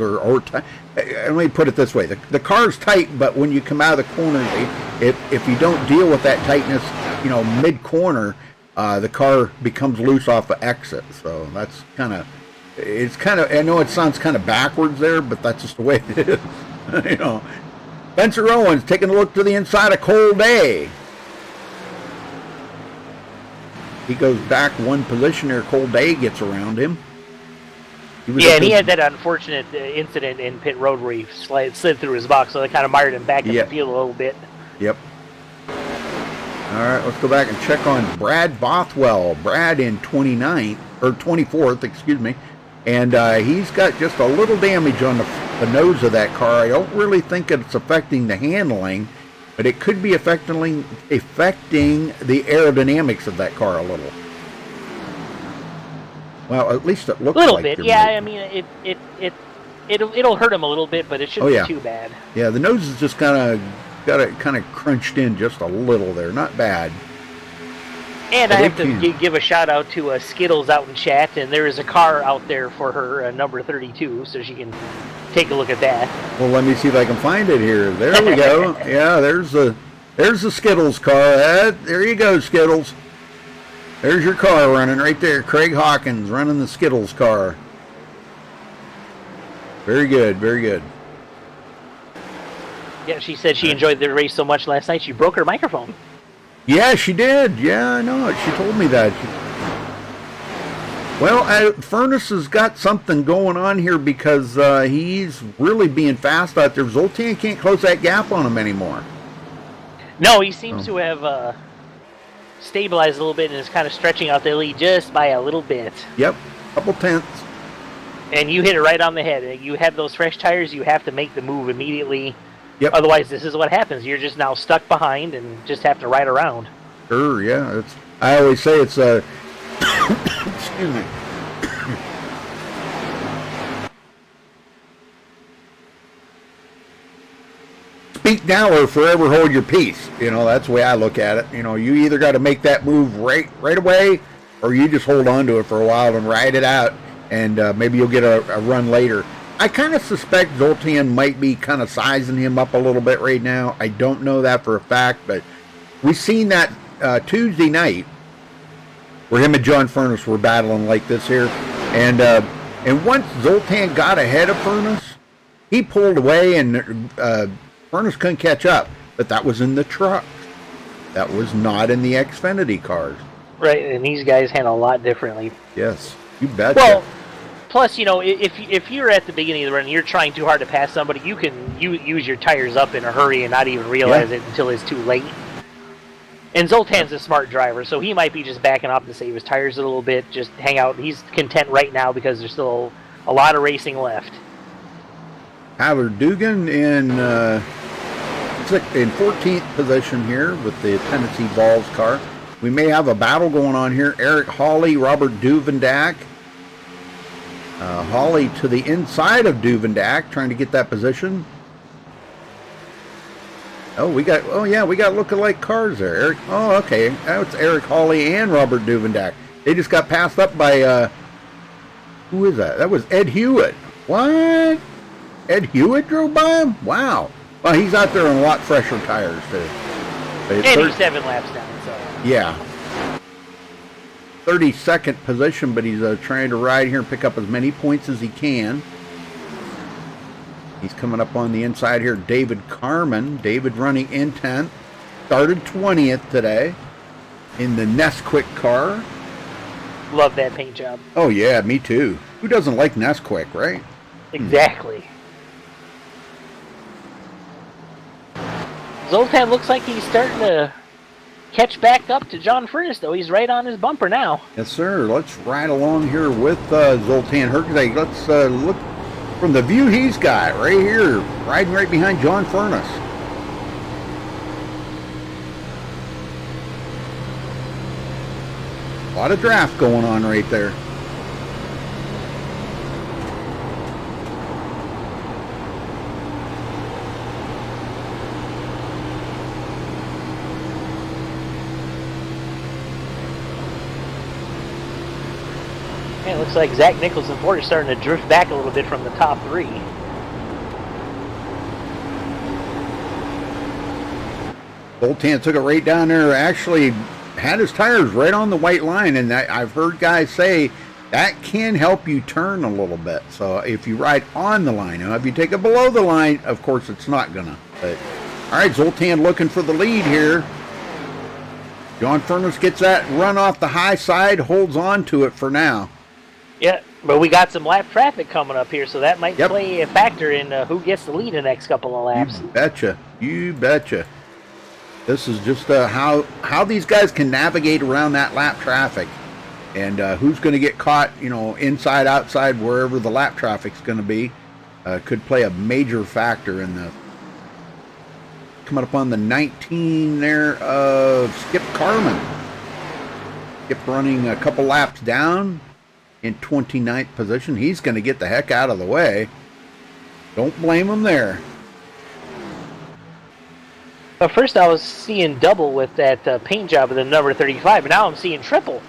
let me put it this way: the car's tight, but when you come out of the corners, if you don't deal with that tightness, you know, mid corner, the car becomes loose off the exit. So that's I know it sounds kind of backwards there, but that's just the way it is. You know, Spencer Owens taking a look to the inside of Cole Day. He goes back 1 position there. Cole Day gets around him. Yeah, and he had that unfortunate incident in pit road where he slid through his box, so that kind of mired him back in the field a little bit. Yep. All right, let's go back and check on Brad Bothwell. Brad in 29th, or 24th, excuse me. And he's got just a little damage on the nose of that car. I don't really think it's affecting the handling, but it could be affecting the aerodynamics of that car a little. Well, at least it looks like a little bit. Yeah, I mean, it'll hurt him a little bit, but it shouldn't be too bad. Yeah, the nose is just got it crunched in just a little there. Not bad. And I have to give a shout out to Skittles out in chat, and there is a car out there for her, number 32, so she can take a look at that. Well, let me see if I can find it here. There we go. Yeah, there's the Skittles car. There you go, Skittles. There's your car running right there. Craig Hawkins running the Skittles car. Very good, very good. Yeah, she said she enjoyed the race so much last night she broke her microphone. Yeah, she did. Yeah, I know. She told me that. Well, Furness has got something going on here because he's really being fast out there. Zoltan can't close that gap on him anymore. No, he seems to have stabilized a little bit and is kind of stretching out the lead just by a little bit. Yep, couple tenths. And you hit it right on the head. You have those fresh tires, you have to make the move immediately. Yep. Otherwise, this is what happens. You're just now stuck behind and just have to ride around. Sure, yeah. I always say it's a... Excuse me. Speak now or forever hold your peace. You know, that's the way I look at it. You know, you either got to make that move right away, or you just hold on to it for a while and ride it out, and maybe you'll get a run later. I kind of suspect Zoltan might be kind of sizing him up a little bit right now. I don't know that for a fact, but we've seen that Tuesday night where him and John Furness were battling like this here, and And once Zoltan got ahead of Furnace, he pulled away and Furnace couldn't catch up. But that was in the truck. That was not in the Xfinity cars. Right, and these guys handle a lot differently. Yes, you betcha. Well, plus, you know, if you're at the beginning of the run and you're trying too hard to pass somebody, you can use your tires up in a hurry and not even realize it until it's too late. And Zoltan's a smart driver, so he might be just backing up to save his tires a little bit, just hang out. He's content right now because there's still a lot of racing left. Tyler Dugan in 14th position here with the Tennessee Balls car. We may have a battle going on here. Eric Hawley, Robert Duvendak. Hawley to the inside of Duvendak, trying to get that position. We got lookalike cars there. Eric, okay. That's Eric Hawley and Robert Duvendak. They just got passed up by, who is that? That was Ed Hewitt. What? Ed Hewitt drove by him? Wow. Well, he's out there on a lot fresher tires, too. And he's 7 laps down, so. Yeah. 32nd position, but he's trying to ride here and pick up as many points as he can. He's coming up on the inside here. David Carmen. David running in 10th. Started 20th today in the Nesquik car. Love that paint job. Oh, yeah, me too. Who doesn't like Nesquik, right? Exactly. Zoltan looks like he's starting to catch back up to John Furnace, though. He's right on his bumper now. Yes, sir. Let's ride along here with Zoltan Herkzak. Let's look from the view he's got right here, riding right behind John Furnace. A lot of draft going on right there. It looks like Zach Nichols and Ford are starting to drift back a little bit from the top 3. Zoltan took it right down there. Actually had his tires right on the white line, and I've heard guys say that can help you turn a little bit. So if you ride on the line, now if you take it below the line, of course it's not gonna. But all right, Zoltan looking for the lead here. John Furnace gets that run off the high side, holds on to it for now. Yeah, but we got some lap traffic coming up here, so that might play a factor in who gets the lead in the next couple of laps. You betcha. You betcha. This is just how these guys can navigate around that lap traffic, and who's going to get caught, inside, outside, wherever the lap traffic's going to be, could play a major factor in this. Coming up on the 19 there of Skip Carman. Skip running a couple laps down in 29th position. He's going to get the heck out of the way. Don't blame him there. But first I was seeing double with that paint job of the number 35, but now I'm seeing triple.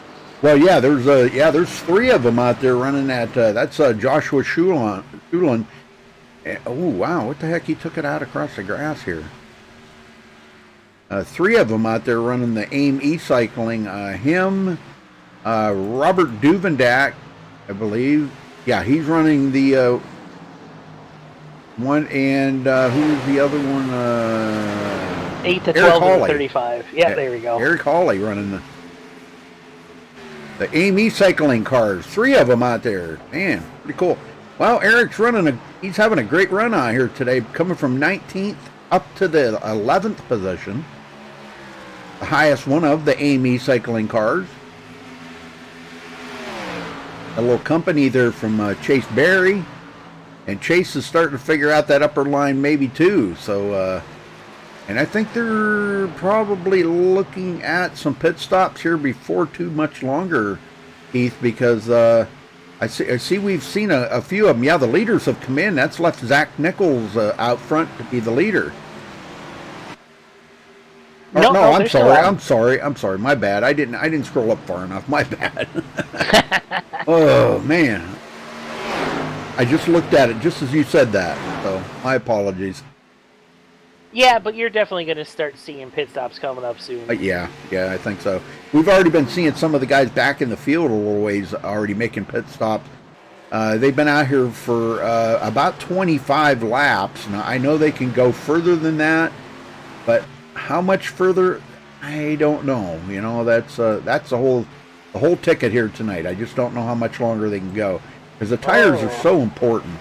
Well, yeah, there's 3 of them out there running that. That's Joshua Shulin. Oh, wow, what the heck? He took it out across the grass here. 3 of them out there running the AIM e-cycling. Him, Robert Duvendak, I believe. Yeah, he's running the one, and who's the other one? 8 to 12 and 35. Yeah, there we go. Eric Hawley running the AIM e-cycling cars. 3 of them out there. Man, pretty cool. Wow, Eric's he's having a great run out here today, coming from 19th up to the 11th position. The highest one of the AIM e-cycling cars. A little company there from Chase Berry. And Chase is starting to figure out that upper line maybe too. So, and I think they're probably looking at some pit stops here before too much longer, Keith, because I see we've seen a few of them. Yeah, the leaders have come in. That's left Zach Nichols out front to be the leader. No, I'm sorry. My bad. I didn't scroll up far enough. My bad. Oh man. I just looked at it just as you said that. So, my apologies. Yeah, but you're definitely going to start seeing pit stops coming up soon. Yeah, I think so. We've already been seeing some of the guys back in the field a little ways already making pit stops. They've been out here for about 25 laps. Now, I know they can go further than that, but how much further, I don't know. You know, that's the whole ticket here tonight. I just don't know how much longer they can go, because the tires are so important.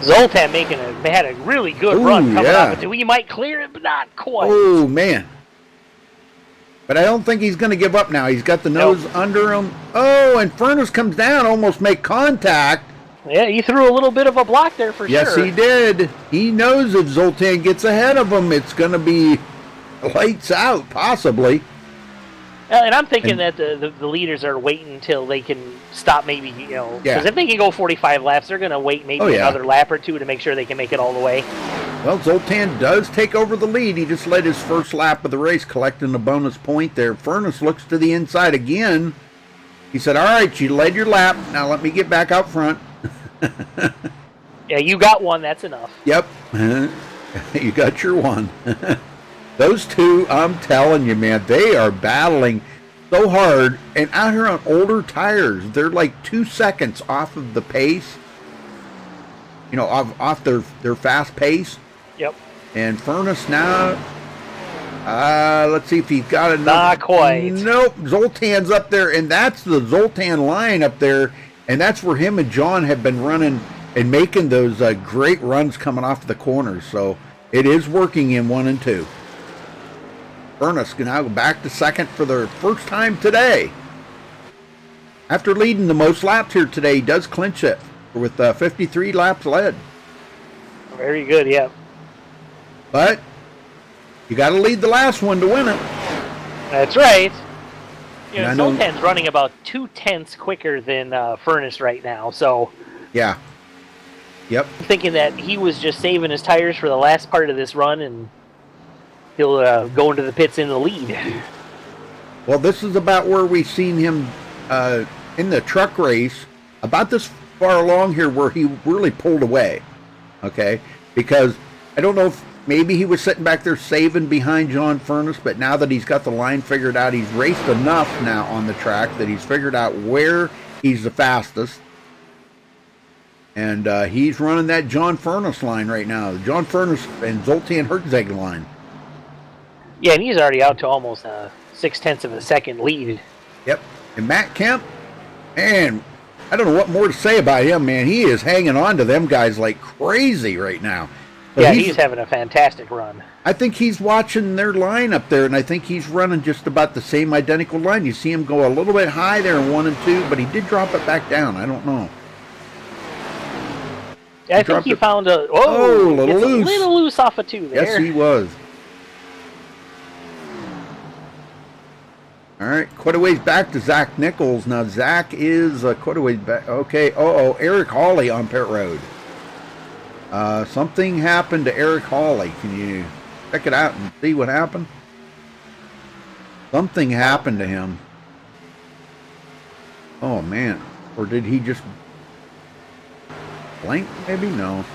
Zoltan had a really good run coming up. He might clear it, but not quite. Oh, man. But I don't think he's going to give up now. He's got the nose under him. Oh, and Furness comes down, almost make contact. Yeah, he threw a little bit of a block there for sure. Yes, he did. He knows if Zoltan gets ahead of him, it's going to be lights out, possibly. And I'm thinking that the leaders are waiting until they can stop, maybe, you know, because if they can go 45 laps, they're going to wait maybe another lap or two to make sure they can make it all the way. Well, Zoltan does take over the lead. He just led his first lap of the race, collecting a bonus point there. Furness looks to the inside again. He said, all right, you led your lap. Now let me get back out front. Yeah, you got one. That's enough. Yep. You got your one. Those two, I'm telling you, man, they are battling so hard. And out here on older tires, they're like 2 seconds off of the pace. You know, off their fast pace. Yep. And Furness now, let's see if he's got enough. Not quite. Nope. Zoltan's up there, and that's the Zoltan line up there. And that's where him and John have been running and making those great runs coming off the corners. So it is working in 1 and 2. Furness can now go back to second for the first time today. After leading the most laps here today, he does clinch it with 53 laps led. Very good, yeah. But you got to lead the last one to win it. That's right. You know, Zoltan's running about 2/10 quicker than Furness right now, so... Yeah. Yep. I'm thinking that he was just saving his tires for the last part of this run, and he'll go into the pits in the lead. Well, this is about where we've seen him in the truck race, about this far along here where he really pulled away, okay? Because I don't know if maybe he was sitting back there saving behind John Furness, but now that he's got the line figured out, he's raced enough now on the track that he's figured out where he's the fastest. And he's running that John Furness line right now, the John Furness and Zoltan Herzeg line. Yeah, and he's already out to almost 0.6 of a second lead. Yep. And Matt Kemp, man, I don't know what more to say about him, man. He is hanging on to them guys like crazy right now. So yeah, he's having a fantastic run. I think he's watching their line up there, and I think he's running just about the same identical line. You see him go a little bit high there in 1 and 2, but he did drop it back down. I don't know. Yeah, I think he found a... a little loose. A little loose off of 2 there. Yes, he was. All right, quite a ways back to Zach Nichols. Now, Zach is quite a ways back. Okay, Eric Hawley on pit road. Something happened to Eric Hawley. Can you check it out and see what happened? Something happened to him. Oh, man. Or did he just blank? Maybe? No.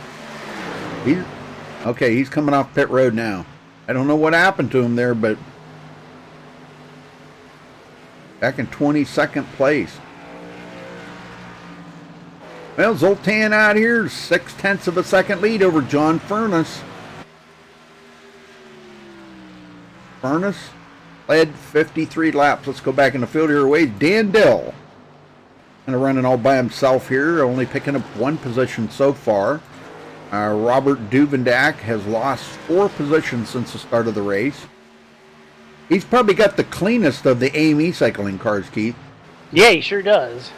He's coming off pit road now. I don't know what happened to him there, but back in 22nd place. Well, Zoltan out here, 0.6 of a second lead over John Furness. Furness led 53 laps. Let's go back in the field here. Dan Dill kind of running all by himself here, only picking up 1 position so far. Robert Duvendak has lost 4 positions since the start of the race. He's probably got the cleanest of the AME cycling cars, Keith. Yeah, he sure does.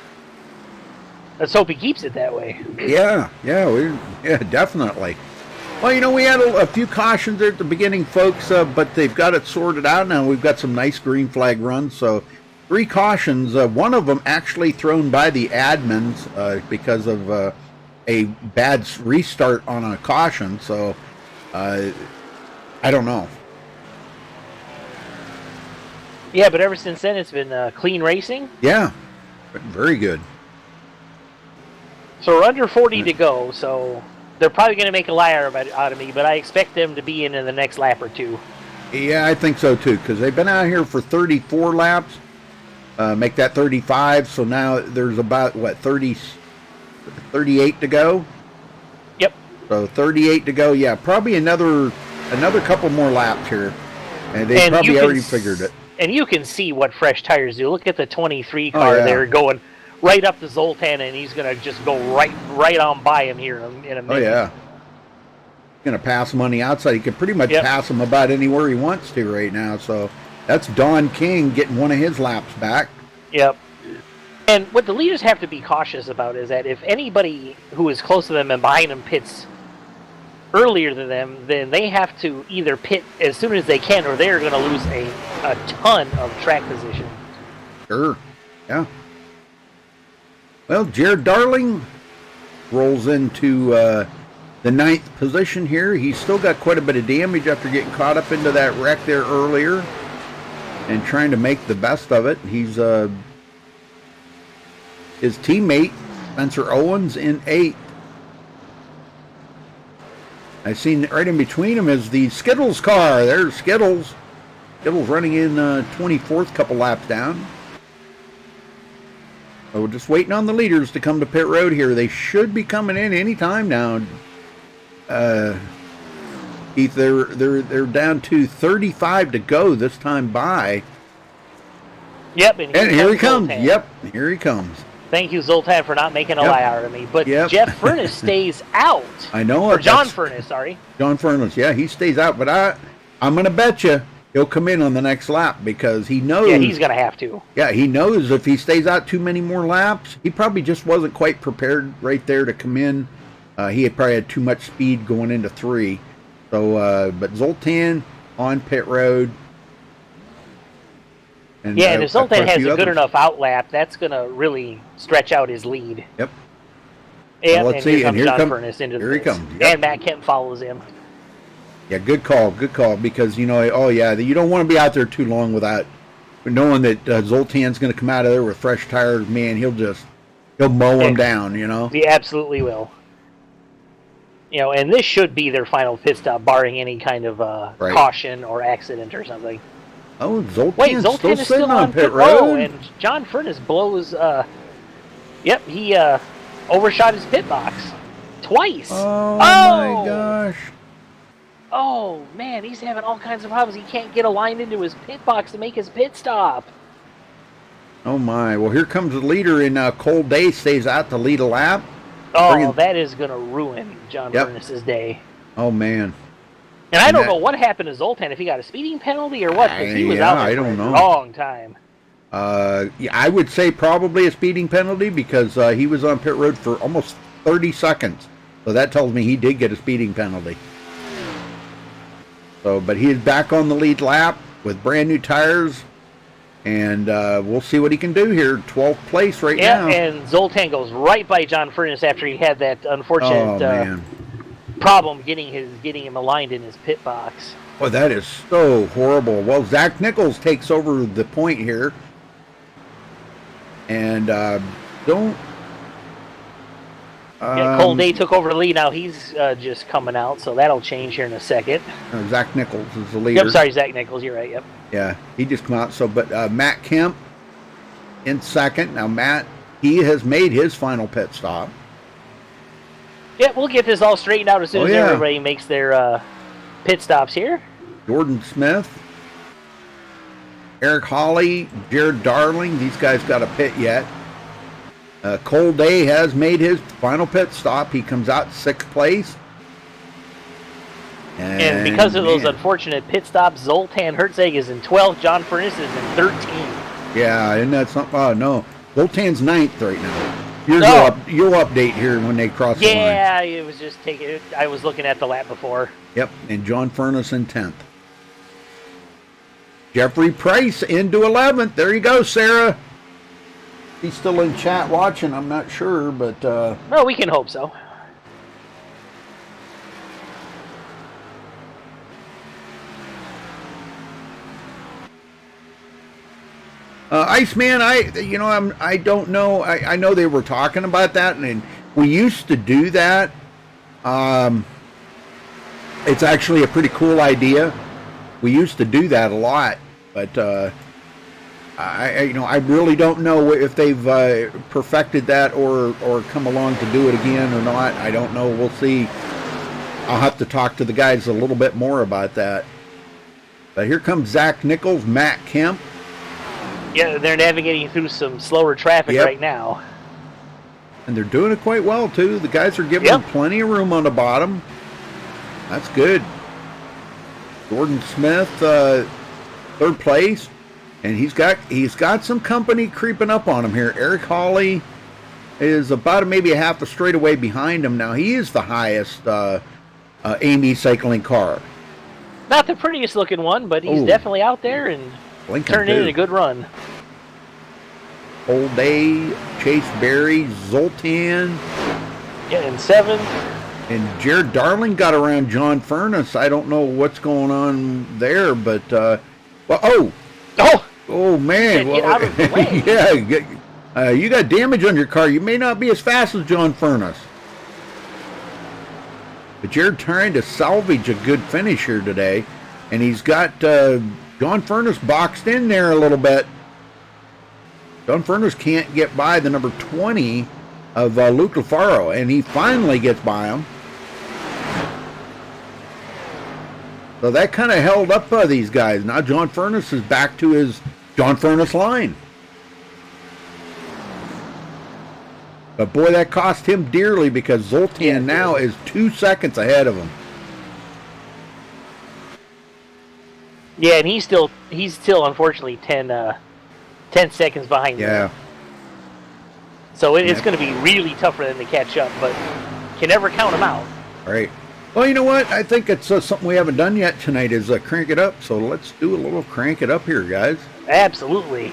Let's hope he keeps it that way. Yeah, definitely. Well, you know, we had a few cautions there at the beginning, folks, but they've got it sorted out now. We've got some nice green flag runs. So 3 cautions, one of them actually thrown by the admins because of a bad restart on a caution. So I don't know. Yeah, but ever since then, it's been clean racing. Yeah, very good. So we're under 40 to go, so they're probably going to make a liar out of me, but I expect them to be in the next lap or 2. Yeah, I think so too, because they've been out here for 34 laps. Make that 35, so now there's about, 30, 38 to go. Yep. So 38 to go. Yeah, probably another couple more laps here, and they probably already figured it. And you can see what fresh tires do. Look at the 23 car there going right up to Zoltan, and he's going to just go right on by him here in a minute. Oh yeah. Going to pass him on the outside. He can pretty much pass him about anywhere he wants to right now. So that's Don King getting one of his laps back. Yep. And what the leaders have to be cautious about is that if anybody who is close to them and behind them pits earlier than them, then they have to either pit as soon as they can, or they're going to lose a ton of track position. Sure. Yeah. Well, Jared Darling rolls into the 9th position here. He's still got quite a bit of damage after getting caught up into that wreck there earlier and trying to make the best of it. He's his teammate, Spencer Owens, in 8th. I seen right in between them is the Skittles car. There's Skittles. Skittles running in 24th, couple laps down. So we're just waiting on the leaders to come to pit road here. They should be coming in any time now. Keith, they're down to 35 to go this time by. Yep, and here he comes. Zoltan. Yep, here he comes. Thank you, Zoltan, for not making a lie out of me. But Jeff Furness stays out. I know. Or John Furness, sorry. John Furness, yeah, he stays out. But I'm going to bet you he'll come in on the next lap because he knows. Yeah, he's going to have to. Yeah, he knows if he stays out too many more laps, he probably just wasn't quite prepared right there to come in. He had probably had too much speed going into 3. So, but Zoltan on pit road. And if Zoltan has a good enough outlap, that's going to really stretch out his lead. Yep. And, well, let's see. And here comes John Furness into the Here he comes. Yep. And Matt Kemp follows him. Yeah, good call, because, you don't want to be out there too long without knowing that Zoltan's going to come out of there with fresh tires. Man, he'll mow him down, He absolutely will. And this should be their final pit stop, barring any kind of caution or accident or something. Oh, Zoltan is still on pit road. Oh, and John Furness blows. He overshot his pit box twice. Oh my gosh! Oh man, he's having all kinds of problems. He can't get aligned into his pit box to make his pit stop. Oh my! Well, here comes the leader in Cold Day. Stays out to lead a lap. Oh, that is going to ruin John Furness's day. Oh man! And I don't know what happened to Zoltan, if he got a speeding penalty or what, because he was out there for a long time. I would say probably a speeding penalty because he was on pit road for almost 30 seconds. So that tells me he did get a speeding penalty. So, but he is back on the lead lap with brand new tires, and we'll see what he can do here. 12th place now. Yeah, and Zoltan goes right by John Furness after he had that unfortunate problem getting him aligned in his pit box. Oh, that is so horrible. Well, Zach Nichols takes over the point here, and Cold Day took over the lead. Now he's just coming out, so that'll change here in a second. Zach Nichols is the leader. Yep, sorry, Zach Nichols. You're right. Yep. Yeah, he just come out. So, but Matt Kemp in second. Now, Matt, he has made his final pit stop. Yeah, we'll get this all straightened out as soon as everybody makes their pit stops here. Jordan Smith, Eric Hawley, Jared Darling. These guys got a pit yet. Cold Day has made his final pit stop. He comes out 6th place. And because of those unfortunate pit stops, Zoltan Herzog is in 12th. John Furness is in 13th. Yeah, isn't that something? Oh, no. Zoltan's 9th right now. You'll update here when they cross the line. Yeah, it was just I was looking at the lap before. Yep, and John Furness in 10th. Jeffrey Price into 11th. There you go, Sarah. He's still in chat watching, I'm not sure, but... Well, we can hope so. Iceman, I don't know. I know they were talking about that, and we used to do that. It's actually a pretty cool idea. We used to do that a lot, but I really don't know if they've perfected that or come along to do it again or not. I don't know. We'll see. I'll have to talk to the guys a little bit more about that. But here comes Zach Nichols, Matt Kemp. Yeah, they're navigating through some slower traffic right now. And they're doing it quite well, too. The guys are giving them plenty of room on the bottom. That's good. Gordon Smith, third place. And he's got some company creeping up on him here. Eric Hawley is about maybe a half a straightaway behind him now. He is the highest Amy cycling car. Not the prettiest looking one, but he's definitely out there and turning in a good run. Whole Day, Chase Berry, Zoltan. Yeah, in 7th. And Jared Darling got around John Furness. I don't know what's going on there, but oh man! Get out of the way. Yeah, you got damage on your car. You may not be as fast as John Furness, but Jared trying to salvage a good finish here today, and he's got John Furness boxed in there a little bit. John Furness can't get by the number 20 of Luke Lafaro, and he finally gets by him. So that kind of held up these guys. Now John Furness is back to his John Furness line. But boy, that cost him dearly because Zoltan now is 2 seconds ahead of him. Yeah, and he's still unfortunately 10 seconds behind him. Yeah. So it's going to be really tough for them to catch up, but can never count them out. All right. Well, you know what? I think it's something we haven't done yet tonight is crank it up. So let's do a little crank it up here, guys. Absolutely.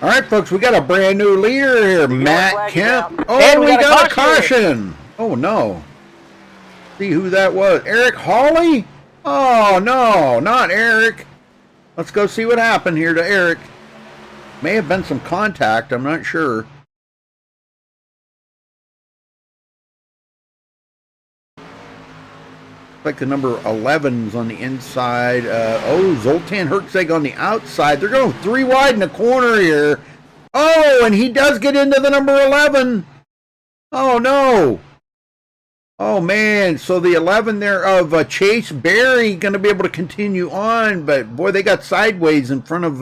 All right, folks, we got a brand new leader here, Matt Kemp. Oh, and we got a caution. Oh, no. See who that was. Eric Hawley? Oh, no, not Eric. Let's go see what happened here to Eric. May have been some contact. I'm not sure. Like the number 11's on the inside. Zoltan Herczeg on the outside. They're going 3 wide in the corner here. Oh, and he does get into the number 11. Oh, no. Oh, man. So the 11 there of Chase Berry going to be able to continue on. But, boy, they got sideways in front of...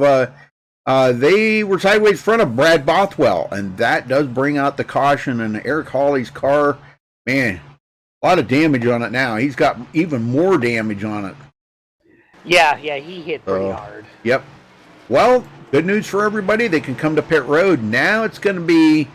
they were sideways in front of Brad Bothwell. And that does bring out the caution. And Eric Hawley's car, man... A lot of damage on it now. He's got even more damage on it. Yeah, he hit pretty hard. Yep. Well, good news for everybody. They can come to pit road. Now it's going to be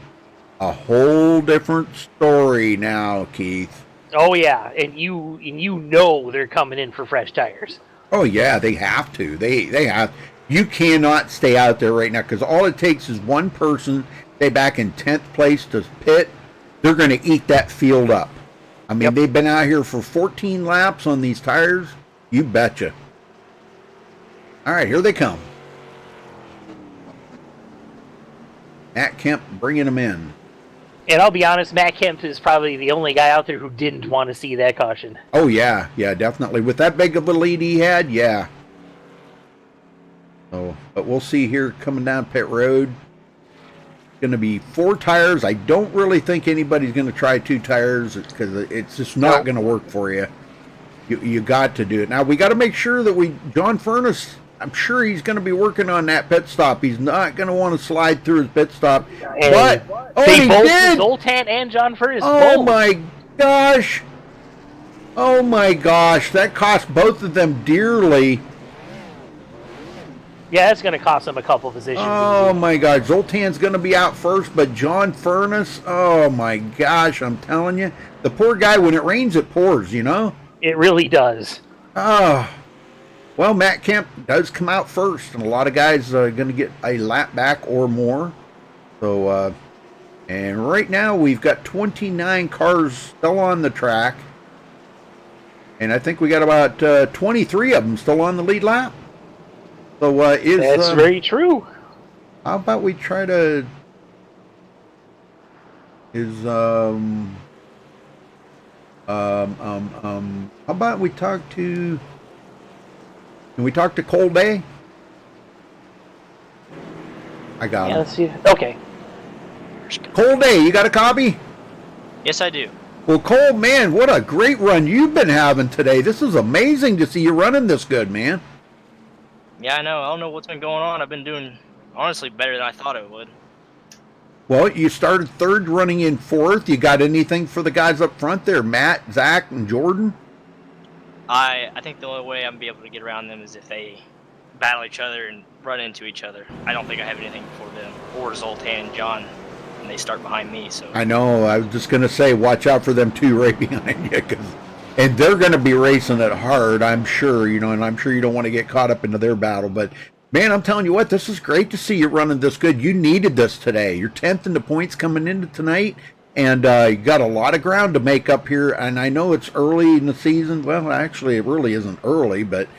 a whole different story now, Keith. Oh, yeah. And you know they're coming in for fresh tires. Oh, yeah. They have to. They have. You cannot stay out there right now because all it takes is one person, stay back in 10th place to pit. They're going to eat that field up. I mean, they've been out here for 14 laps on these tires. You betcha. All right, here they come. Matt Kemp bringing them in. And I'll be honest, Matt Kemp is probably the only guy out there who didn't want to see that caution. Oh, yeah. Yeah, definitely. With that big of a lead he had, yeah. So, but we'll see here coming down pit road. Going to be 4 tires. I don't really think anybody's going to try 2 tires because it's just not going to work for you. You got to do it. Now, we got to make sure that John Furness, I'm sure he's going to be working on that pit stop. He's not going to want to slide through his pit stop. But, they both did! Zoltan and John Furness Oh, both. my gosh. Oh, my gosh. That cost both of them dearly. Yeah, that's going to cost them a couple positions. Oh, my God. Zoltan's going to be out first, but John Furness, oh, my gosh, I'm telling you. The poor guy, when it rains, it pours, you know? It really does. Oh. Well, Matt Kemp does come out first, and a lot of guys are going to get a lap back or more. So, and right now we've got 29 cars still on the track. And I think we got about 23 of them still on the lead lap. So, that's very true. How about we try to... how about we talk to... Can we talk to Cole Day? I got him. Let's see. Okay. Cole Day, you got a copy? Yes, I do. Well, Cole, man, what a great run you've been having today. This is amazing to see you running this good, man. Yeah, I know. I don't know what's been going on. I've been doing, honestly, better than I thought I would. Well, you started 3rd, running in 4th. You got anything for the guys up front there, Matt, Zach, and Jordan? I think the only way I'm going to be able to get around them is if they battle each other and run into each other. I don't think I have anything for them, or Zoltan and John, when they start behind me. So I know. I was just going to say, watch out for them 2 right behind you, and they're going to be racing it hard, I'm sure, you know, and I'm sure you don't want to get caught up into their battle. But, man, I'm telling you what, this is great to see you running this good. You needed this today. You're 10th in the points coming into tonight, and you got a lot of ground to make up here. And I know it's early in the season. Well, actually, it really isn't early, but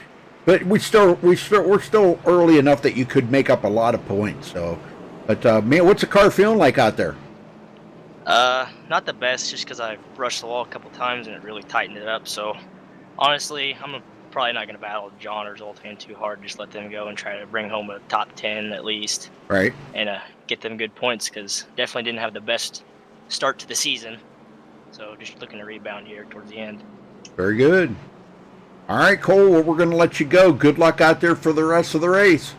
we're still early enough that you could make up a lot of points. So, but, man, what's the car feeling like out there? Not the best, just because I rushed the wall a couple times and it really tightened it up. So, honestly, I'm probably not going to battle John or Zoltan too hard. Just let them go and try to bring home a top 10 at least. Right. And get them good points, because definitely didn't have the best start to the season. So, just looking to rebound here towards the end. Very good. All right, Cole, well, we're going to let you go. Good luck out there for the rest of the race.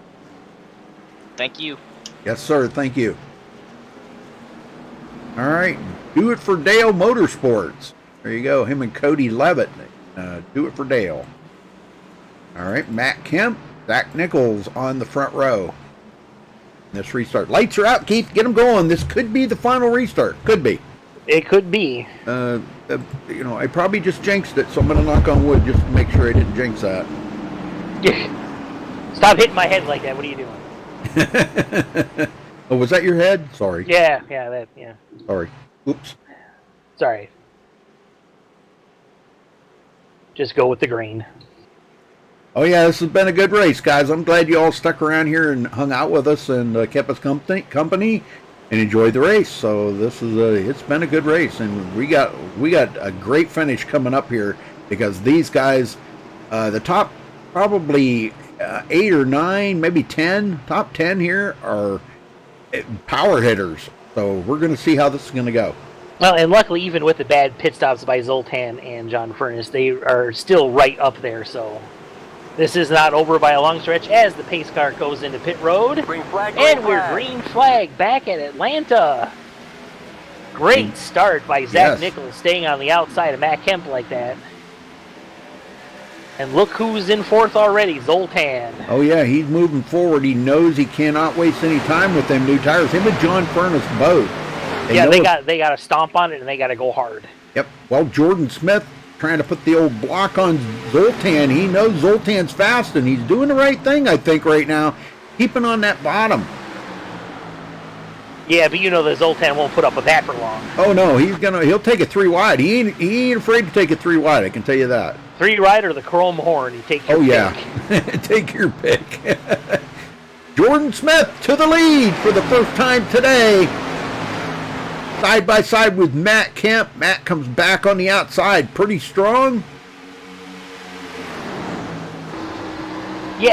Thank you. Yes, sir. Thank you. All right. Do It for Dale Motorsports. There you go. Him and Cody Levitt. Do It for Dale. All right. Matt Kemp, Zach Nichols on the front row. This restart. Lights are out, Keith. Get them going. This could be the final restart. Could be. It could be. You know, I probably just jinxed it, so I'm going to knock on wood just to make sure I didn't jinx that. Stop hitting my head like that. What are you doing? Oh, was that your head? Sorry. Yeah. Sorry. Oops. Sorry. Just go with the grain. Oh, yeah, this has been a good race, guys. I'm glad you all stuck around here and hung out with us and kept us company and enjoyed the race. So this is it's been a good race, and we got a great finish coming up here, because these guys, the top probably 8 or 9, maybe 10, top 10 here are power hitters. So we're going to see how this is going to go. Well, and luckily, even with the bad pit stops by Zoltan and John Furness, they are still right up there. So this is not over by a long stretch as the pace car goes into pit road. Green flag, We're green flag back at Atlanta. Great start by Zach Nichols, staying on the outside of Matt Kemp like that. And look who's in 4th already, Zoltan. Oh, yeah, he's moving forward. He knows he cannot waste any time with them new tires. Him and John Furness both. They got to stomp on it, and they got to go hard. Yep. Well, Jordan Smith trying to put the old block on Zoltan. He knows Zoltan's fast, and he's doing the right thing, I think, right now. Keeping on that bottom. Yeah, but you know the Zoltan won't put up with that for long. Oh no, he'll take it 3 wide. He ain't afraid to take it 3 wide. I can tell you that. 3 wide or the chrome horn. You take your pick. Take your pick. Jordan Smith to the lead for the first time today. Side by side with Matt Kemp. Matt comes back on the outside, pretty strong. Yeah,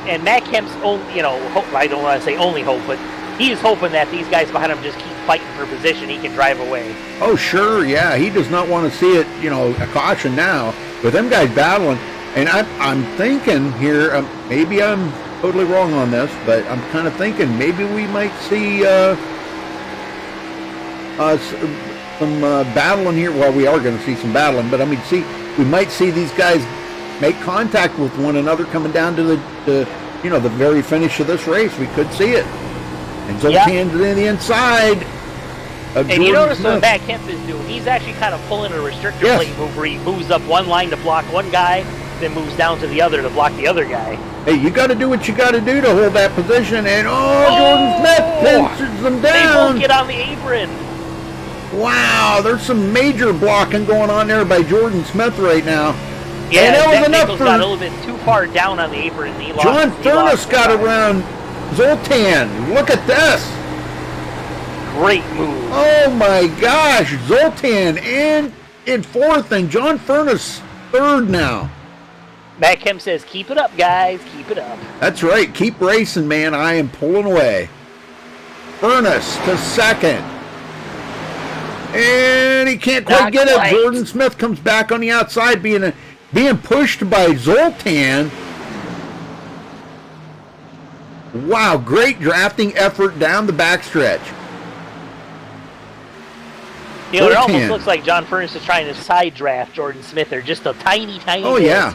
and Matt Kemp's only, hope, I don't want to say only hope, but he's hoping that these guys behind him just keep fighting for position. He can drive away. Oh, sure, yeah. He does not want to see it, a caution now. With them guys battling, and I'm thinking here, maybe I'm totally wrong on this, but I'm kind of thinking maybe we might see some battling here. Well, we are going to see some battling, but I mean, we might see these guys make contact with one another coming down to the very finish of this race. We could see it. And Zoltan's in the inside. And you notice what Matt Kemp is doing. He's actually kind of pulling a restrictor plate move where he moves up one line to block one guy, then moves down to the other to block the other guy. Hey, you got to do what you got to do to hold that position. And Jordan Smith pinches them down. They won't get on the apron. Wow, there's some major blocking going on there by Jordan Smith right now. Yeah, and that was enough got a little bit too far down on the apron. And he lost. John Furness got around Zoltan. Look at this. Great move. Oh my gosh, Zoltan in fourth and John Furness third now. Matt Kemp says, keep it up, guys, keep it up. That's right, keep racing, man. I am pulling away. Furness to second. And he can't quite get it. Jordan Smith comes back on the outside being pushed by Zoltan. Wow, great drafting effort down the backstretch. It almost looks like John Furness is trying to side draft Jordan Smith. They're just a tiny bit. Yeah.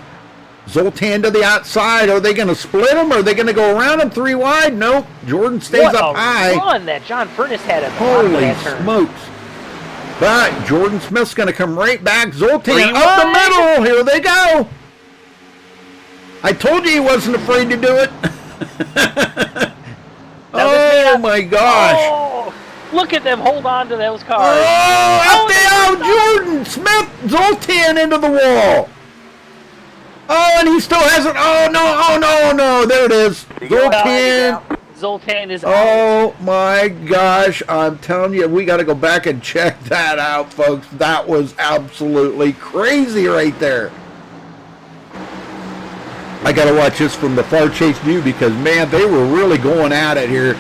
Zoltan to the outside. Are they going to split him? Are they going to go around him 3 wide? Nope. Jordan stays up high. What a run that John Furness had at the bottom of that turn. Holy smokes. But Jordan Smith's going to come right back. Zoltan up the middle. Here they go. I told you he wasn't afraid to do it. Oh, my gosh. Oh, look at them hold on to those cars. Oh, up they go. Jordan Smith, Zoltan into the wall. Oh, and he still hasn't. Oh, no. There it is. Zoltan is out. Oh, my gosh. I'm telling you, we got to go back and check that out, folks. That was absolutely crazy right there. I got to watch this from the far chase view because, man, they were really going at it here.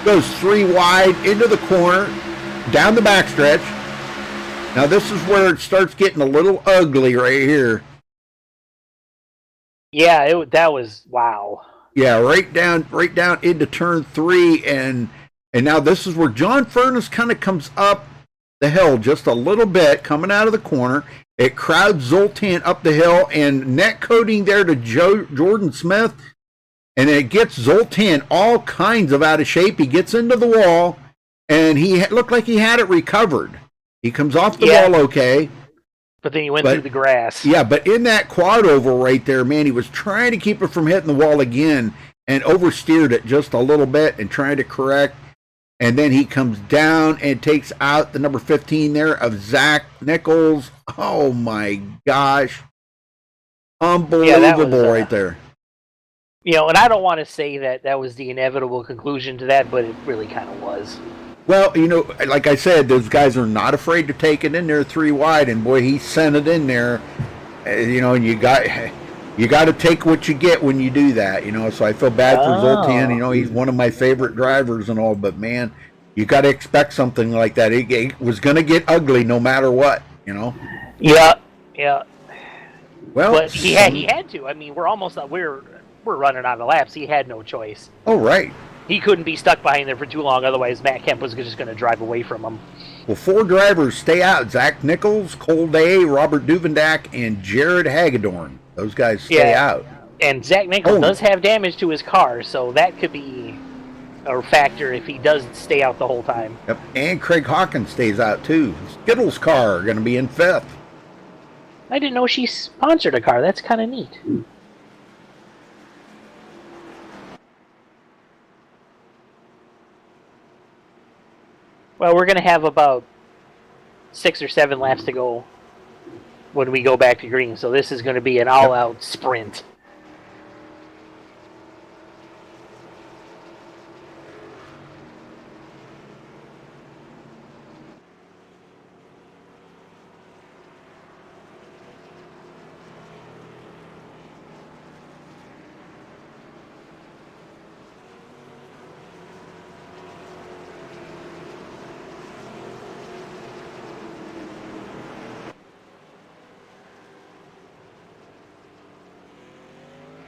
Goes 3 wide into the corner, down the backstretch. Now, this is where it starts getting a little ugly right here. Yeah, that was, wow. Yeah, right down into turn 3, and now this is where John Furness kind of comes up the hill just a little bit, coming out of the corner. It crowds Zoltan up the hill and net coating there to Jordan Smith, and it gets Zoltan all kinds of out of shape. He gets into the wall, and he looked like he had it recovered. He comes off the wall okay. But then he went through the grass. Yeah, but in that quad oval right there, man, he was trying to keep it from hitting the wall again and oversteered it just a little bit and trying to correct. And then he comes down and takes out the number 15 there of Zach Nichols. Oh, my gosh. Unbelievable right there. And I don't want to say that was the inevitable conclusion to that, but it really kind of was. Well, like I said, those guys are not afraid to take it in there 3 wide, and boy, he sent it in there. And you got to take what you get when you do that. So I feel bad for Zoltan. He's one of my favorite drivers and all, but man, you got to expect something like that. It was going to get ugly no matter what. Yeah. Well, but he had to. I mean, we're running out of laps. He had no choice. Oh, right. He couldn't be stuck behind there for too long, otherwise Matt Kemp was just going to drive away from him. Well, 4 drivers stay out. Zach Nichols, Cole Day, Robert Duvendak, and Jared Hagedorn. Those guys stay out. And Zach Nichols does have damage to his car, so that could be a factor if he does stay out the whole time. Yep, and Craig Hawkins stays out too. Skittles' car going to be in 5th. I didn't know she sponsored a car. That's kind of neat. Well, we're going to have about 6 or 7 laps to go when we go back to green, so this is going to be an all-out sprint.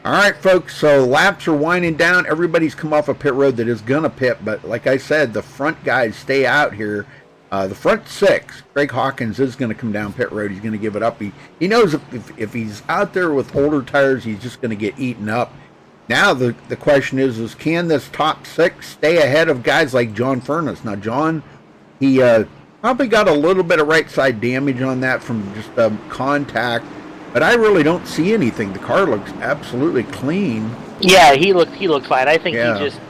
All right, folks, so laps are winding down. Everybody's come off a pit road that is going to pit, but like I said, the front guys stay out here. The front 6, Greg Hawkins is going to come down pit road. He's going to give it up. He knows if he's out there with older tires, he's just going to get eaten up. Now the question is can this top 6 stay ahead of guys like John Furness? Now, John, he probably got a little bit of right side damage on that from just contact. But I really don't see anything. The car looks absolutely clean. Yeah, he looked fine. I think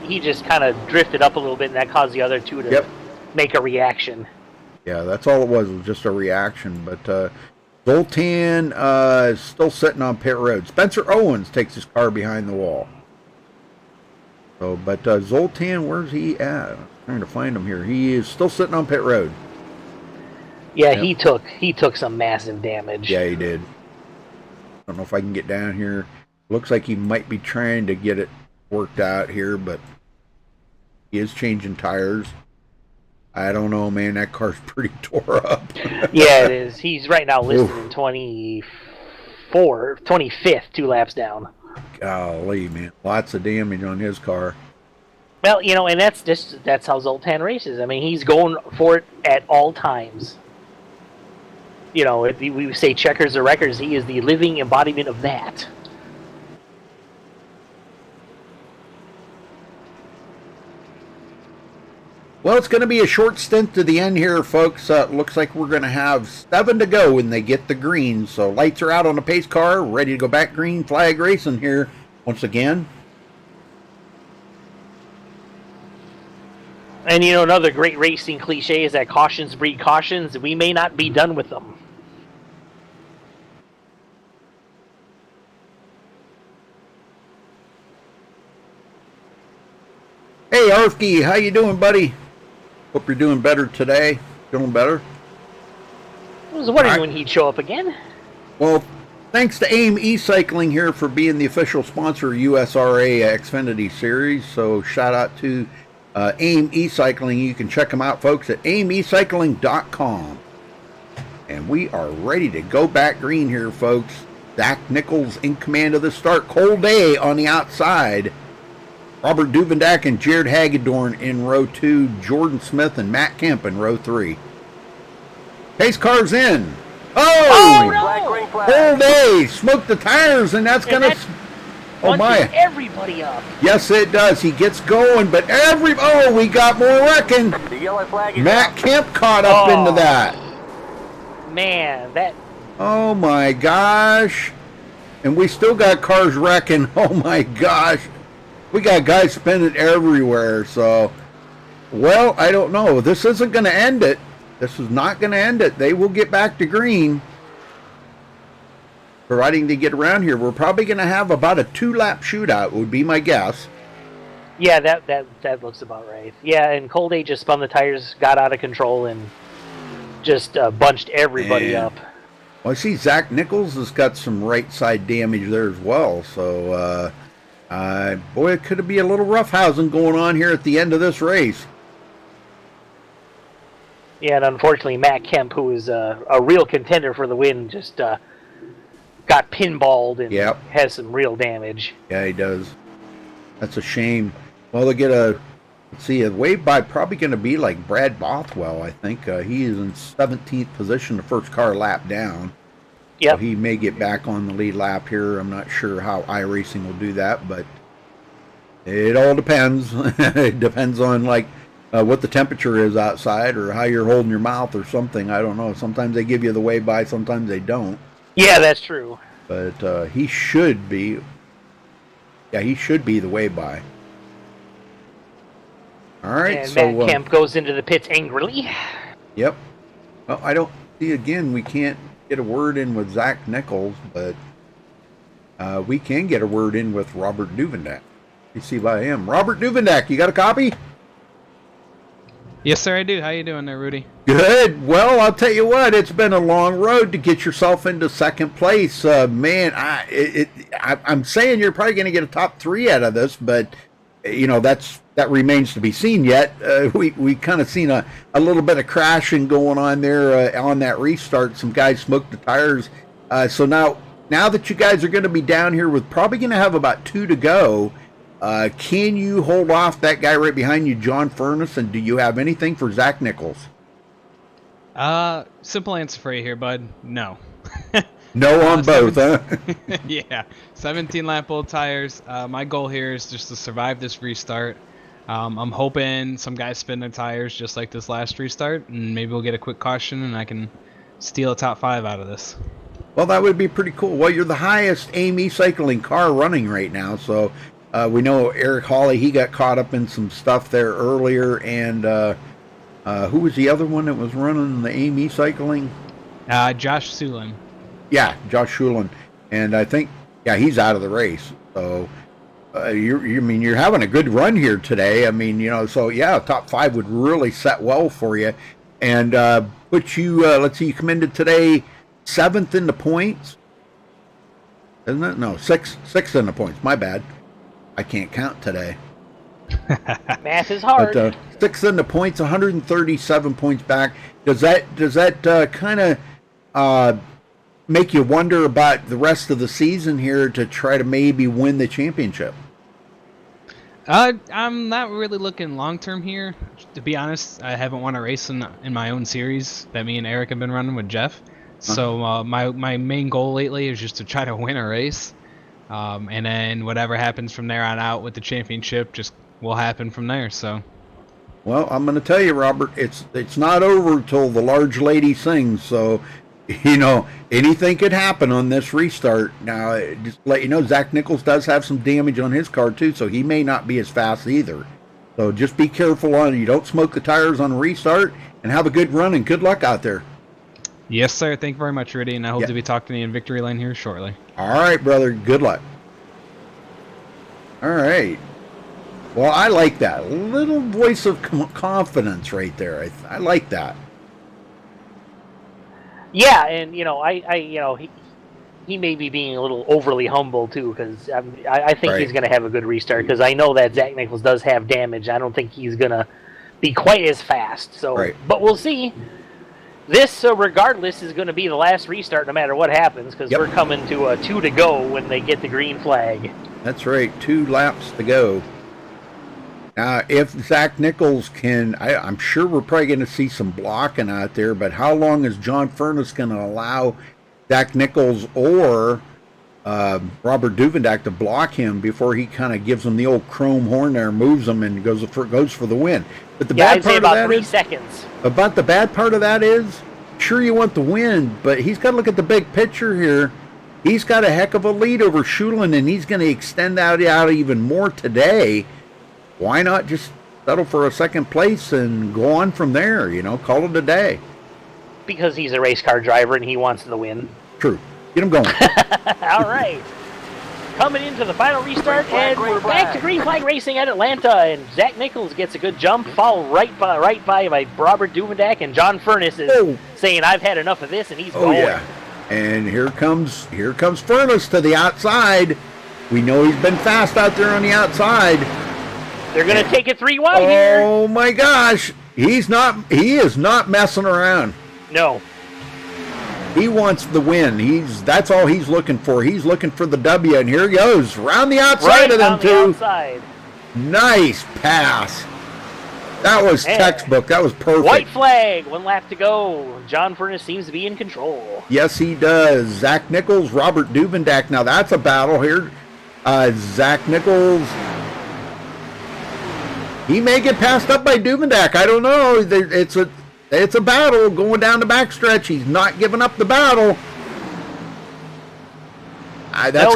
he just kind of drifted up a little bit, and that caused the other 2 to make a reaction. Yeah, that's all it was just a reaction. But Zoltan is still sitting on pit road. Spencer Owens takes his car behind the wall. So, but Zoltan, where's he at? I'm trying to find him here. He is still sitting on pit road. Yeah, he took some massive damage. Yeah, he did. I don't know if I can get down here. Looks like he might be trying to get it worked out here, but he is changing tires. I don't know, man. That car's pretty tore up. Yeah, it is. He's right now listed in 25th, 2 laps down. Golly, man. Lots of damage on his car. Well, and that's how Zoltan races. I mean, he's going for it at all times. If we say checkers or records, he is the living embodiment of that. Well, it's going to be a short stint to the end here, folks. Looks like we're going to have 7 to go when they get the green. So lights are out on the pace car, ready to go back green flag racing here once again. And another great racing cliche is that cautions breed cautions. We may not be done with them. Hey, Arfke, how you doing, buddy? Hope you're doing better today. Feeling better? I was wondering when he'd show up again. Well, thanks to AIM E-Cycling here for being the official sponsor of USRA Xfinity Series. So shout out to AIM E-Cycling. You can check them out, folks, at aimecycling.com. And we are ready to go back green here, folks. Zach Nichols in command of the start. Cole Day on the outside. Robert Duvendak and Jared Hagedorn in row 2. Jordan Smith and Matt Kemp in row 3. Pace car's in. Oh! No! Cole Day smoked the tires, and that's going to... Oh, my. Everybody up. Yes, it does. He gets going, but we got more wrecking. The yellow flag is Matt Kemp caught up into that. Man, that... Oh, my gosh. And we still got cars wrecking. Oh, my gosh. We got guys spinning everywhere, so... Well, I don't know. This isn't going to end it. This is not going to end it. They will get back to green. Providing they get around here, we're probably going to have about a 2-lap shootout, would be my guess. Yeah, that looks about right. Yeah, and Cole Day just spun the tires, got out of control, and just bunched everybody up. Well, I see Zach Nichols has got some right side damage there as well. So, boy, it could be a little roughhousing going on here at the end of this race. Yeah, and unfortunately, Matt Kemp, who is a real contender for the win, just got pinballed and has some real damage. Yeah, he does. That's a shame. Well, they get a wave by probably going to be like Brad Bothwell, I think. He is in 17th position, the first car lap down. Yep. So he may get back on the lead lap here. I'm not sure how iRacing will do that, but it all depends. It depends on what the temperature is outside or how you're holding your mouth or something. I don't know. Sometimes they give you the wave by, sometimes they don't. Yeah, that's true. But he should be. Yeah, he should be the way by. All right. And so Matt Kemp goes into the pits angrily. Yep. Well, I don't see again. We can't get a word in with Zach Nichols, but we can get a word in with Robert Duvendak. You see by him. Robert Duvendak, you got a copy? Yes, sir, I do. How you doing there, Rudy? Good. Well, I'll tell you what. It's been a long road to get yourself into second place. Man, I'm saying you're probably going to get a top 3 out of this, but that remains to be seen yet. We kind of seen a little bit of crashing going on there on that restart. Some guys smoked the tires. So now that you guys are going to be down here with probably going to have about 2 to go, can you hold off that guy right behind you, John Furness, and do you have anything for Zach Nichols? Simple answer for you here, bud. No. No on both, huh? Yeah, 17 lap old tires. My goal here is just to survive this restart. I'm hoping some guys spin their tires just like this last restart, and maybe we'll get a quick caution and I can steal a top 5 out of this. Well, that would be pretty cool. Well, you're the highest AIM cycling car running right now, so we know Eric Hawley, he got caught up in some stuff there earlier, and who was the other one that was running the AIM cycling? Josh Sulin. Yeah, Josh Sulin, and I think he's out of the race. So you're having a good run here today. I mean, so top 5 would really set well for you, and put you. Let's see, you come into today 7th in the points, isn't it? No, 6th in the points. My bad. I can't count today. Math is hard. But 6th in the points, 137 points back. Does that kind of make you wonder about the rest of the season here to try to maybe win the championship? I'm not really looking long term here. To be honest, I haven't won a race in my own series that me and Eric have been running with Jeff. So my main goal lately is just to try to win a race. And then whatever happens from there on out with the championship just will happen from there. So, well, I'm going to tell you, Robert, it's not over till the large lady sings. So, anything could happen on this restart. Now, just to let you know, Zach Nichols does have some damage on his car too, so he may not be as fast either. So just be careful on you. Don't smoke the tires on the restart, and have a good run and good luck out there. Yes, sir. Thank you very much, Rudy, and I hope to be talking to you in victory lane here shortly. All right, brother. Good luck. All right. Well, I like that. A little voice of confidence right there. I like that. Yeah, and he may be being a little overly humble too, because I think he's going to have a good restart, because I know that Zach Nichols does have damage. I don't think he's going to be quite as fast. So, but we'll see. This, regardless, is going to be the last restart no matter what happens, because we're coming to a 2 to go when they get the green flag. That's right, 2 laps to go. Now, if Zach Nichols can, I'm sure we're probably going to see some blocking out there, but how long is John Furness going to allow Zach Nichols or Robert Duvendak to block him before he kind of gives him the old chrome horn there, moves him, and goes for the win? But the bad I'd part say about of that 3 is, seconds. About the bad part of that is, sure you want the win, but he's got to look at the big picture here. He's got a heck of a lead over Schulin, and he's going to extend out even more today. Why not just settle for a second place and go on from there, call it a day? Because he's a race car driver and he wants the win. True. Get him going. All right. Coming into the final restart, and we're back to green flag racing at Atlanta, and Zach Nichols gets a good jump, followed right by Robert Duvendak, and John Furness is saying, "I've had enough of this," and he's going. Yeah. And here comes Furness to the outside. We know he's been fast out there on the outside. They're going to take it 3 wide here. Oh my gosh. He is not messing around. No. He wants the win. That's all he's looking for. He's looking for the W, and here he goes. Round the outside of them two. Outside. Nice pass. That was textbook. That was perfect. White flag, 1 lap to go. John Furness seems to be in control. Yes, he does. Zach Nichols, Robert Duvendak. Now that's a battle here. Zach Nichols, he may get passed up by Duvendak. I don't know. It's a battle going down the backstretch. He's not giving up the battle.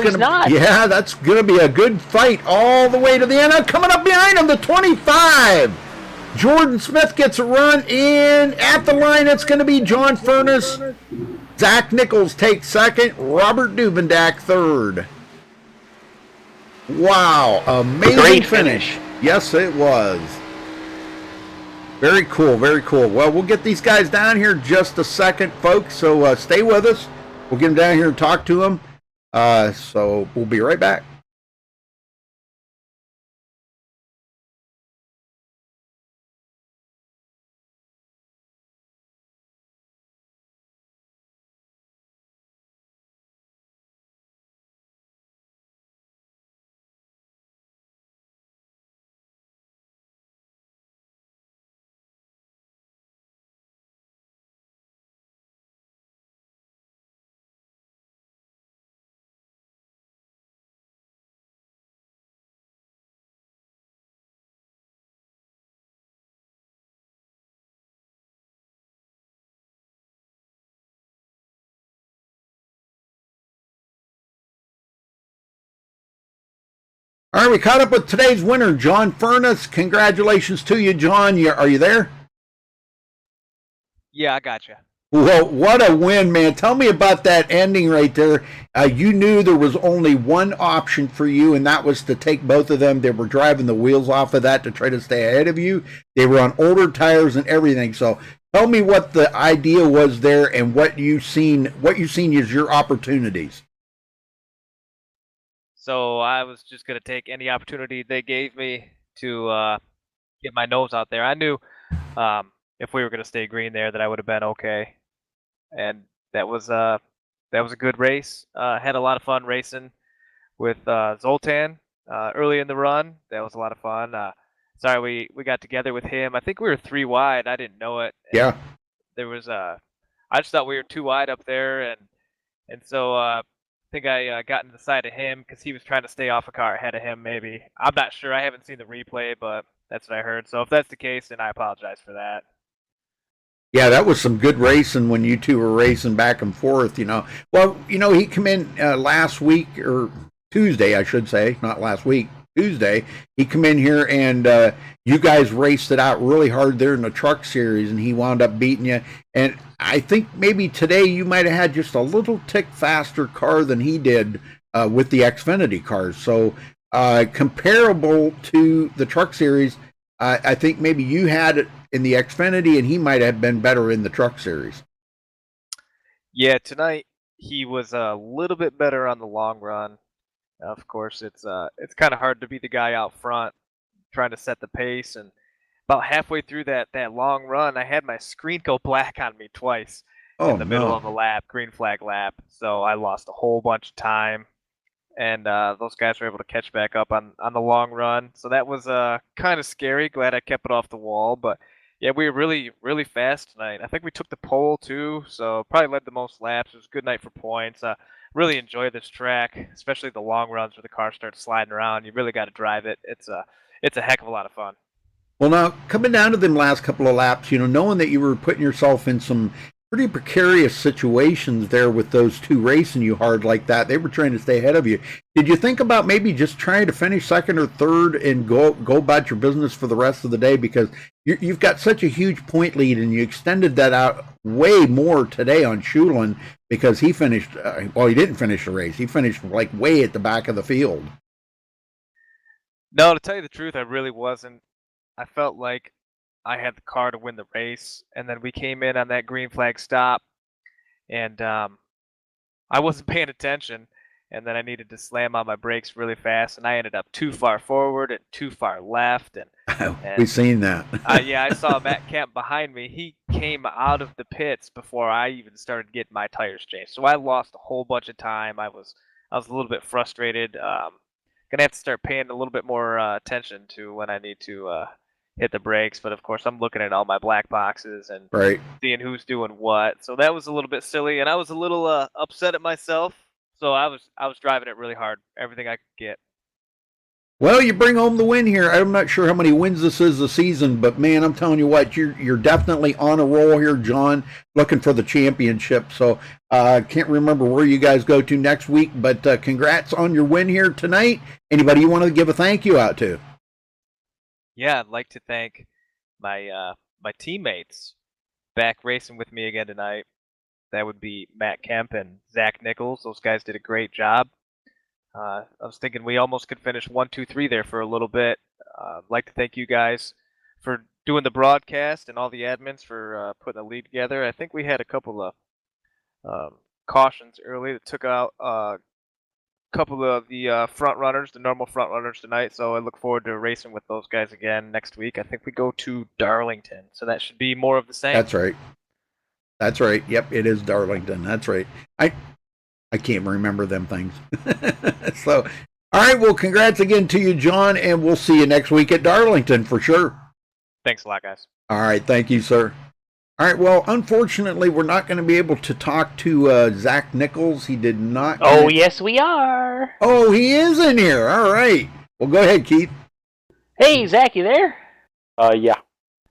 He's not. Yeah, that's going to be a good fight all the way to the end. Coming up behind him, the 25. Jordan Smith gets a run in. At the line, it's going to be John Furness. Zach Nichols takes second. Robert Dubendak third. Wow, amazing Great finish. Yes, it was. Very cool, very cool. Well, we'll get these guys down here in just a second, folks, so stay with us. We'll get them down here and talk to them. So we'll be right back. All right, we caught up with today's winner, John Furness. Congratulations to you, John. Are you there? Yeah, I got you. Well, what a win, man. Tell me about that ending right there. You knew there was only one option for you, and that was to take both of them. They were driving the wheels off of that to try to stay ahead of you. They were on older tires and everything. So tell me what the idea was there and what you seen as your opportunities. So I was just going to take any opportunity they gave me to get my nose out there. I knew if we were going to stay green there that I would have been okay. And that was a good race. Had a lot of fun racing with Zoltan early in the run. That was a lot of fun. Sorry, we got together with him. I think we were 3 wide. I didn't know it. Yeah. There was I just thought we were 2 wide up there, and so I think I got in the side of him because he was trying to stay off a car ahead of him. Maybe, I'm not sure. I haven't seen the replay, but that's what I heard. So if that's the case, then I apologize for that. Yeah, that was some good racing when you two were racing back and forth, Well, he came in last week, or Tuesday, I should say, not last week, Tuesday. He come in here and you guys raced it out really hard there in the truck series, and he wound up beating you. And I think maybe today you might have had just a little tick faster car than he did with the Xfinity cars. So comparable to the truck series, I think maybe you had it in the Xfinity, and he might have been better in the truck series. Yeah, tonight he was a little bit better on the long run. Of course, it's kind of hard to be the guy out front trying to set the pace. And about halfway through that long run, I had my screen go black on me twice in the middle of a lap, green flag lap. So I lost a whole bunch of time. And those guys were able to catch back up on the long run. So that was kind of scary. Glad I kept it off the wall. But yeah, we were really, really fast tonight. I think we took the pole too, so probably led the most laps. It was a good night for points. Really enjoy this track, especially the long runs where the car starts sliding around. You really got to drive it. It's a heck of a lot of fun. Well, now coming down to them last couple of laps, knowing that you were putting yourself in some pretty precarious situations there with those two racing you hard like that. They were trying to stay ahead of you. Did you think about maybe just trying to finish second or third and go about your business for the rest of the day? Because you've got such a huge point lead, and you extended that out way more today on Schulin because he finished, he didn't finish the race. He finished like way at the back of the field. No, to tell you the truth, I really wasn't. I felt like I had the car to win the race, and then we came in on that green flag stop, and I wasn't paying attention, and then I needed to slam on my brakes really fast, and I ended up too far forward and too far left, and we've seen that. Yeah, I saw Matt Kemp behind me. He came out of the pits before I even started getting my tires changed, so I lost a whole bunch of time. I was a little bit frustrated. Gonna have to start paying a little bit more attention to when I need to hit the brakes, but of course I'm looking at all my black boxes and seeing who's doing what. So that was a little bit silly, and I was a little upset at myself. So I was driving it really hard, everything I could get. Well, you bring home the win here. I'm not sure how many wins this is this season, but man, I'm telling you what, you're definitely on a roll here, John, looking for the championship. So can't remember where you guys go to next week, but congrats on your win here tonight. Anybody you want to give a thank you out to? Yeah, I'd like to thank my teammates back racing with me again tonight. That would be Matt Kemp and Zach Nichols. Those guys did a great job. I was thinking we almost could finish 1, 2, 3 there for a little bit. I'd like to thank you guys for doing the broadcast and all the admins for putting a lead together. I think we had a couple of cautions early that took out a couple of the front runners, the normal front runners tonight. So I look forward to racing with those guys again next week. I think we go to Darlington, so that should be more of the same. That's right. That's right. Yep, it is Darlington. That's right. I can't remember them things. So, all right. Well, congrats again to you, John, and we'll see you next week at Darlington for sure. Thanks a lot, guys. All right. Thank you, sir. All right. Well, unfortunately, we're not going to be able to talk to Zach Nichols. He did not. Oh, yes, we are. Oh, he is in here. All right. Well, go ahead, Keith. Hey, Zach, you there? Yeah.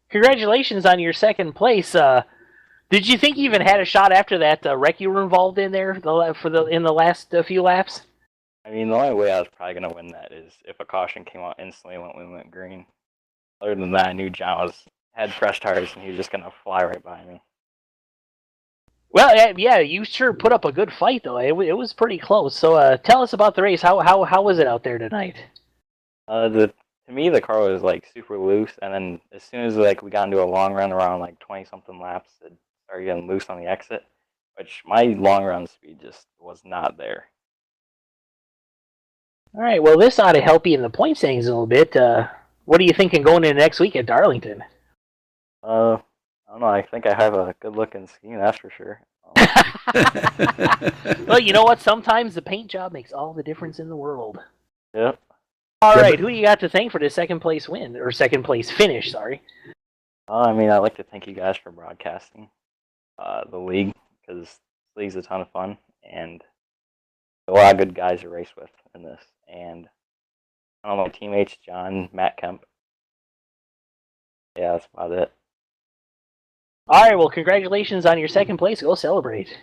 Congratulations on your second place. Did you think you even had a shot after that wreck you were involved in there in the last few laps? I mean, the only way I was probably going to win that is if a caution came out instantly when we went green. Other than that, I knew John had fresh tires and he was just going to fly right by me. Well, yeah, you sure put up a good fight, though. It was pretty close. So tell us about the race. How was it out there tonight? To me, the car was like super loose, and then as soon as we got into a long run around like 20-something laps, it started getting loose on the exit, which my long run speed just was not there. All right, well, this ought to help you in the point standings a little bit. What are you thinking going into next week at Darlington? I don't know. I think I have a good-looking scheme, that's for sure. Well, you know what? Sometimes the paint job makes all the difference in the world. Yep. All right, who do you got to thank for the second place win, or second place finish, sorry? I mean, I'd like to thank you guys for broadcasting the league, because this league's a ton of fun, and a lot of good guys to race with in this. And I don't know, my teammates, John, Matt Kemp. Yeah, that's about it. All right, well, congratulations on your second place. Go celebrate.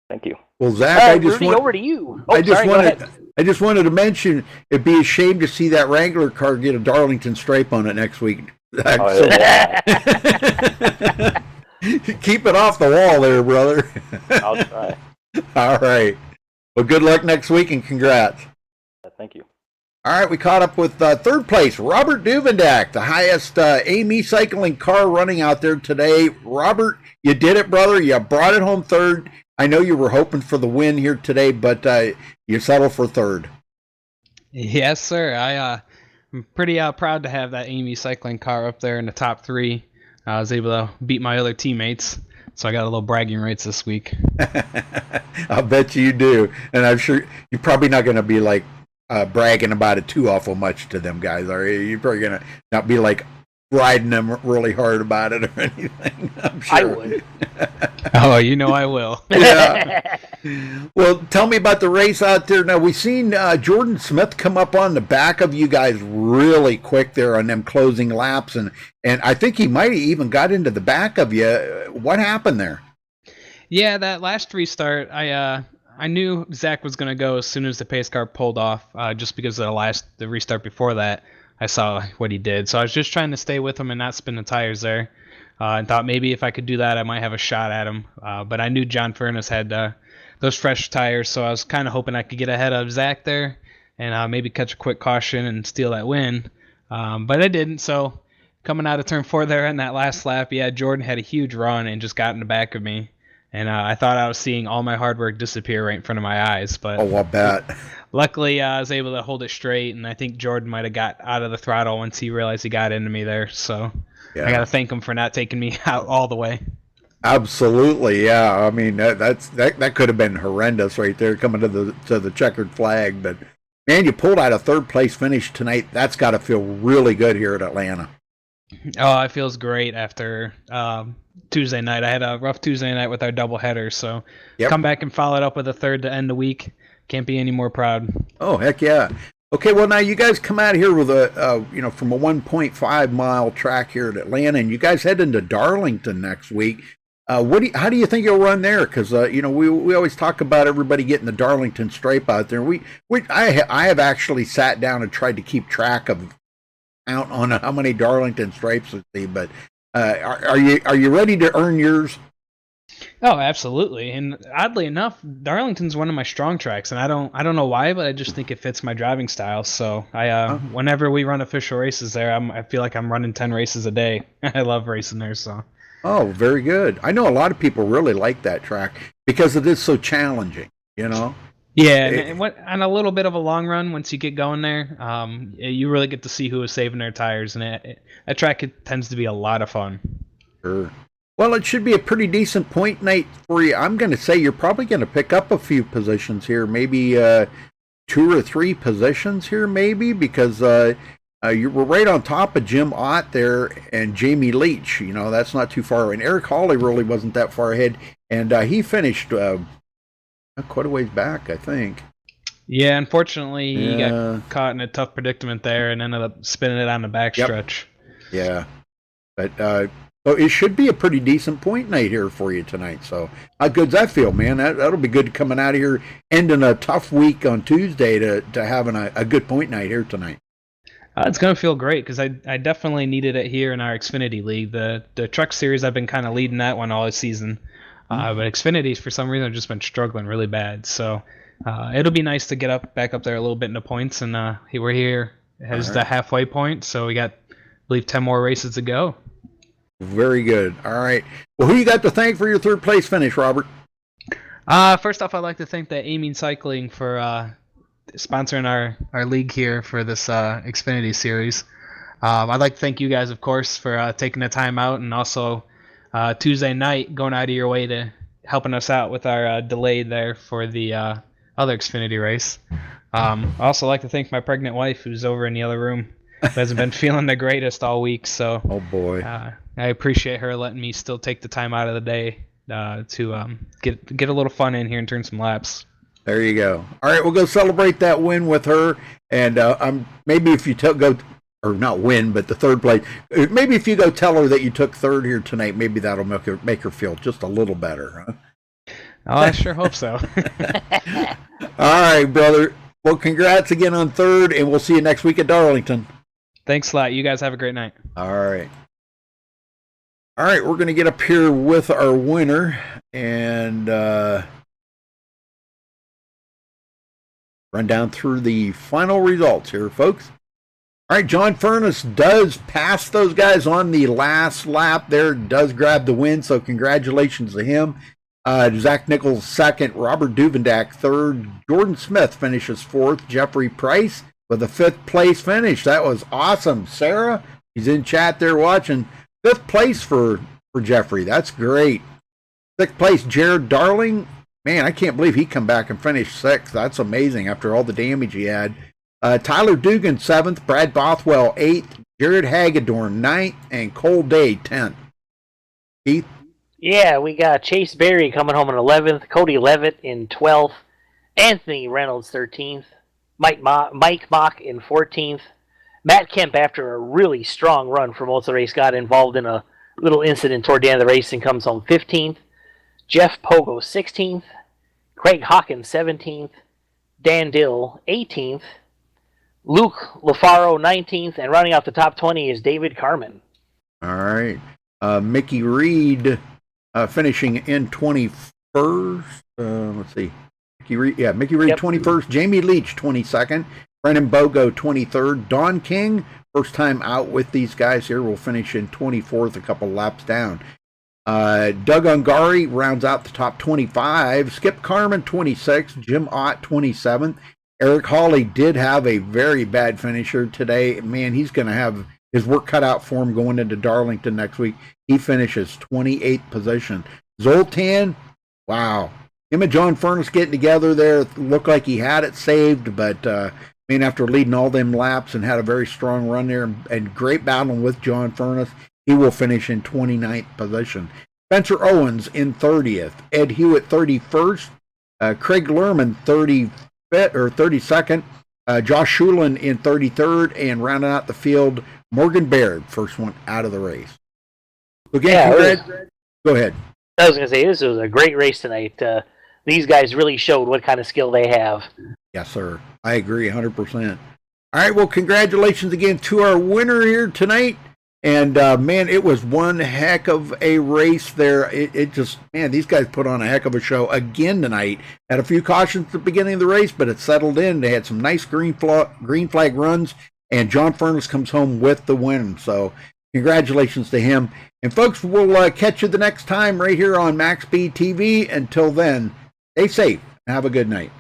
Thank you. Well, Zach, Rudy, over to you. Oh, I just wanted to mention it'd be a shame to see that Wrangler car get a Darlington stripe on it next week. Oh, yeah. Keep it off the wall there, brother. I'll try. All right. Well, good luck next week and congrats. Thank you. All right, we caught up with third place, Robert Duvendak, the highest AME cycling car running out there today. Robert, you did it, brother. You brought it home third. I know you were hoping for the win here today, but you settled for third. Yes, sir. I'm pretty proud to have that AME cycling car up there in the top 3. I was able to beat my other teammates, so I got a little bragging rights this week. I'll bet you do, and I'm sure you're probably not going to be like bragging about it too awful much to them guys, are you? You're probably going to not be like riding them really hard about it or anything. I'm sure. I would. Oh, you know I will. Yeah. Well, tell me about the race out there. Now, we've seen Jordan Smith come up on the back of you guys really quick there on them closing laps, and I think he might have even got into the back of you. What happened there? Yeah, that last restart, I knew Zach was going to go as soon as the pace car pulled off, just because of the restart before that. I saw what he did. So I was just trying to stay with him and not spin the tires there. And thought maybe if I could do that, I might have a shot at him. But I knew John Furness had those fresh tires, so I was kind of hoping I could get ahead of Zach there and maybe catch a quick caution and steal that win. But I didn't, so coming out of turn 4 there in that last lap, yeah, Jordan had a huge run and just got in the back of me. And I thought I was seeing all my hard work disappear right in front of my eyes. But oh, I bet. Luckily, I was able to hold it straight, and I think Jordan might have got out of the throttle once he realized he got into me there. So yeah. I got to thank him for not taking me out all the way. Absolutely, yeah. I mean, that could have been horrendous right there coming to the checkered flag. But, man, you pulled out a third-place finish tonight. That's got to feel really good here at Atlanta. Oh, it feels great after Tuesday night. I had a rough Tuesday night with our doubleheader, so come back and follow it up with a third to end the week. Can't be any more proud. Oh, heck yeah. Okay, well, now you guys come out here with from a 1.5 mile track here at Atlanta, and you guys head into Darlington next week. How do you think you'll run there? Because we always talk about everybody getting the Darlington stripe out there. I have actually sat down and tried to keep track of count on how many Darlington stripes we see, but are you ready to earn yours? Oh, absolutely. And oddly enough, Darlington's one of my strong tracks, and I don't know why, but I just think it fits my driving style. So whenever we run official races there, I feel like I'm running 10 races a day. I love racing there. So. Oh, very good. I know a lot of people really like that track because it is so challenging. You know. Yeah, and a little bit of a long run once you get going there, you really get to see who is saving their tires, and that track tends to be a lot of fun. Sure. Well, it should be a pretty decent point night for you. I'm going to say you're probably going to pick up a few positions here, maybe 2 or 3 positions here, maybe, because you were right on top of Jim Ott there and Jamie Leach. You know, that's not too far away. And Eric Hawley really wasn't that far ahead, and he finished quite a ways back, I think. Yeah, unfortunately, he got caught in a tough predicament there and ended up spinning it on the backstretch. Yep. Yeah, but so it should be a pretty decent point night here for you tonight. So how good's that feel, man? That'll be good coming out of here, ending a tough week on Tuesday to having a good point night here tonight. It's going to feel great because I definitely needed it here in our Xfinity League. The Truck Series, I've been kind of leading that one all season. But Xfinity's, for some reason, have just been struggling really bad. So it'll be nice to get back up there a little bit in the points. And we're here as the halfway point. So we got, I believe, 10 more races to go. Very good. All right. Well, who you got to thank for your third place finish, Robert? First off, I'd like to thank the Amine Cycling for sponsoring our league here for this Xfinity series. I'd like to thank you guys, of course, for taking the time out, and also Tuesday night going out of your way to helping us out with our delay there for the other Xfinity race. I also like to thank my pregnant wife who's over in the other room, who hasn't been feeling the greatest all week. So oh boy, I appreciate her letting me still take the time out of the day to get a little fun in here and turn some laps. There you go. All right, we'll go celebrate that win with her, and maybe if you go, or not win, but the third place. Maybe if you go tell her that you took third here tonight, maybe that'll make her feel just a little better, huh? Oh, I sure hope so. All right, brother. Well, congrats again on third, and we'll see you next week at Darlington. Thanks a lot. You guys have a great night. All right. All right, we're going to get up here with our winner and run down through the final results here, folks. All right, John Furness does pass those guys on the last lap there, does grab the win, so congratulations to him. Zach Nichols second, Robert Duvendak third, Jordan Smith finishes fourth, Jeffrey Price with a fifth place finish. That was awesome. Sarah, he's in chat there watching. Fifth place for Jeffrey. That's great. Sixth place, Jared Darling. Man, I can't believe he come back and finished sixth. That's amazing after all the damage he had. Tyler Dugan, 7th. Brad Bothwell, 8th. Jared Hagedorn, 9th. And Cole Day, 10th. Keith? Yeah, we got Chase Berry coming home in 11th. Cody Levitt in 12th. Anthony Reynolds, 13th. Mike Mock in 14th. Matt Kemp, after a really strong run for most of the race, got involved in a little incident toward the end of the race and comes home 15th. Jeff Pogo, 16th. Craig Hawkins, 17th. Dan Dill, 18th. Luke LaFaro, 19th. And running off the top 20 is David Carmen. All right. Mickey Reed finishing in 21st. Let's see. Mickey Reed, yep. 21st. Jamie Leach, 22nd. Brennan Bogo, 23rd. Don King, first time out with these guys here, will finish in 24th, a couple laps down. Doug Ungari rounds out the top 25. Skip Carmen, 26th. Jim Ott, 27th. Eric Hawley did have a very bad finisher today. Man, he's going to have his work cut out for him going into Darlington next week. He finishes 28th position. Zoltan, wow. Him and John Furness getting together there looked like he had it saved, but after leading all them laps and had a very strong run there and great battling with John Furness, he will finish in 29th position. Spencer Owens in 30th. Ed Hewitt 31st. Craig Lerman 32nd. Josh Schulin in 33rd. And rounding out the field, Morgan Baird, first one out of the race. Again, go ahead. I was going to say, this was a great race tonight. These guys really showed what kind of skill they have. Yes, sir. I agree 100%. All right, well, congratulations again to our winner here tonight. And, man, it was one heck of a race there. It just, man, these guys put on a heck of a show again tonight. Had a few cautions at the beginning of the race, but it settled in. They had some nice green flag runs, and John Furness comes home with the win. So congratulations to him. And, folks, we'll catch you the next time right here on MaxSpeedTV. Until then, stay safe and have a good night.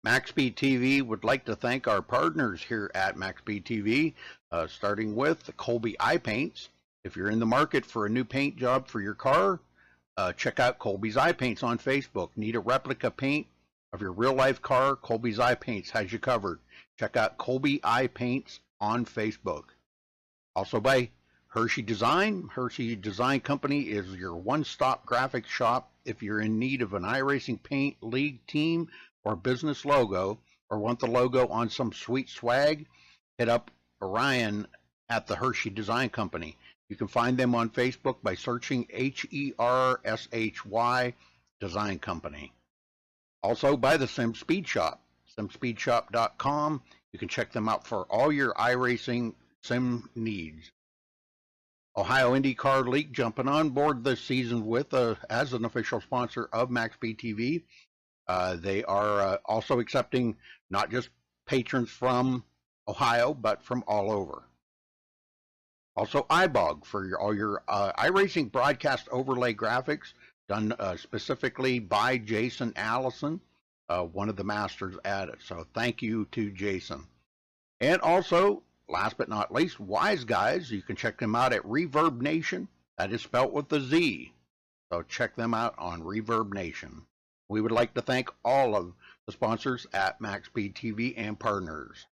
MaxSpeedTV would like to thank our partners here at MaxSpeedTV, starting with the Colby Eye Paints. If you're in the market for a new paint job for your car, check out Colby's Eye Paints on Facebook. Need a replica paint of your real-life car? Colby's Eye Paints has you covered. Check out Colby Eye Paints on Facebook. Also by Hershey Design. Hershey Design Company is your one-stop graphics shop if you're in need of an iRacing paint, league, team, or business logo, or want the logo on some sweet swag. Hit up Orion at the Hershey Design Company. You can find them on Facebook by searching HERSHY Design Company. Also by the Sim Speed Shop, simspeedshop.com. You can check them out for all your iRacing sim needs. Ohio IndyCar League jumping on board this season with as an official sponsor of MaxSpeedTV. They are also accepting not just patrons from Ohio, but from all over. Also, iBog for all your iRacing broadcast overlay graphics done specifically by Jason Allison, one of the masters at it. So thank you to Jason. And also, last but not least, Wise Guys. You can check them out at Reverb Nation. That is spelt with a Z. So check them out on Reverb Nation. We would like to thank all of the sponsors at MaxSpeedTV and partners.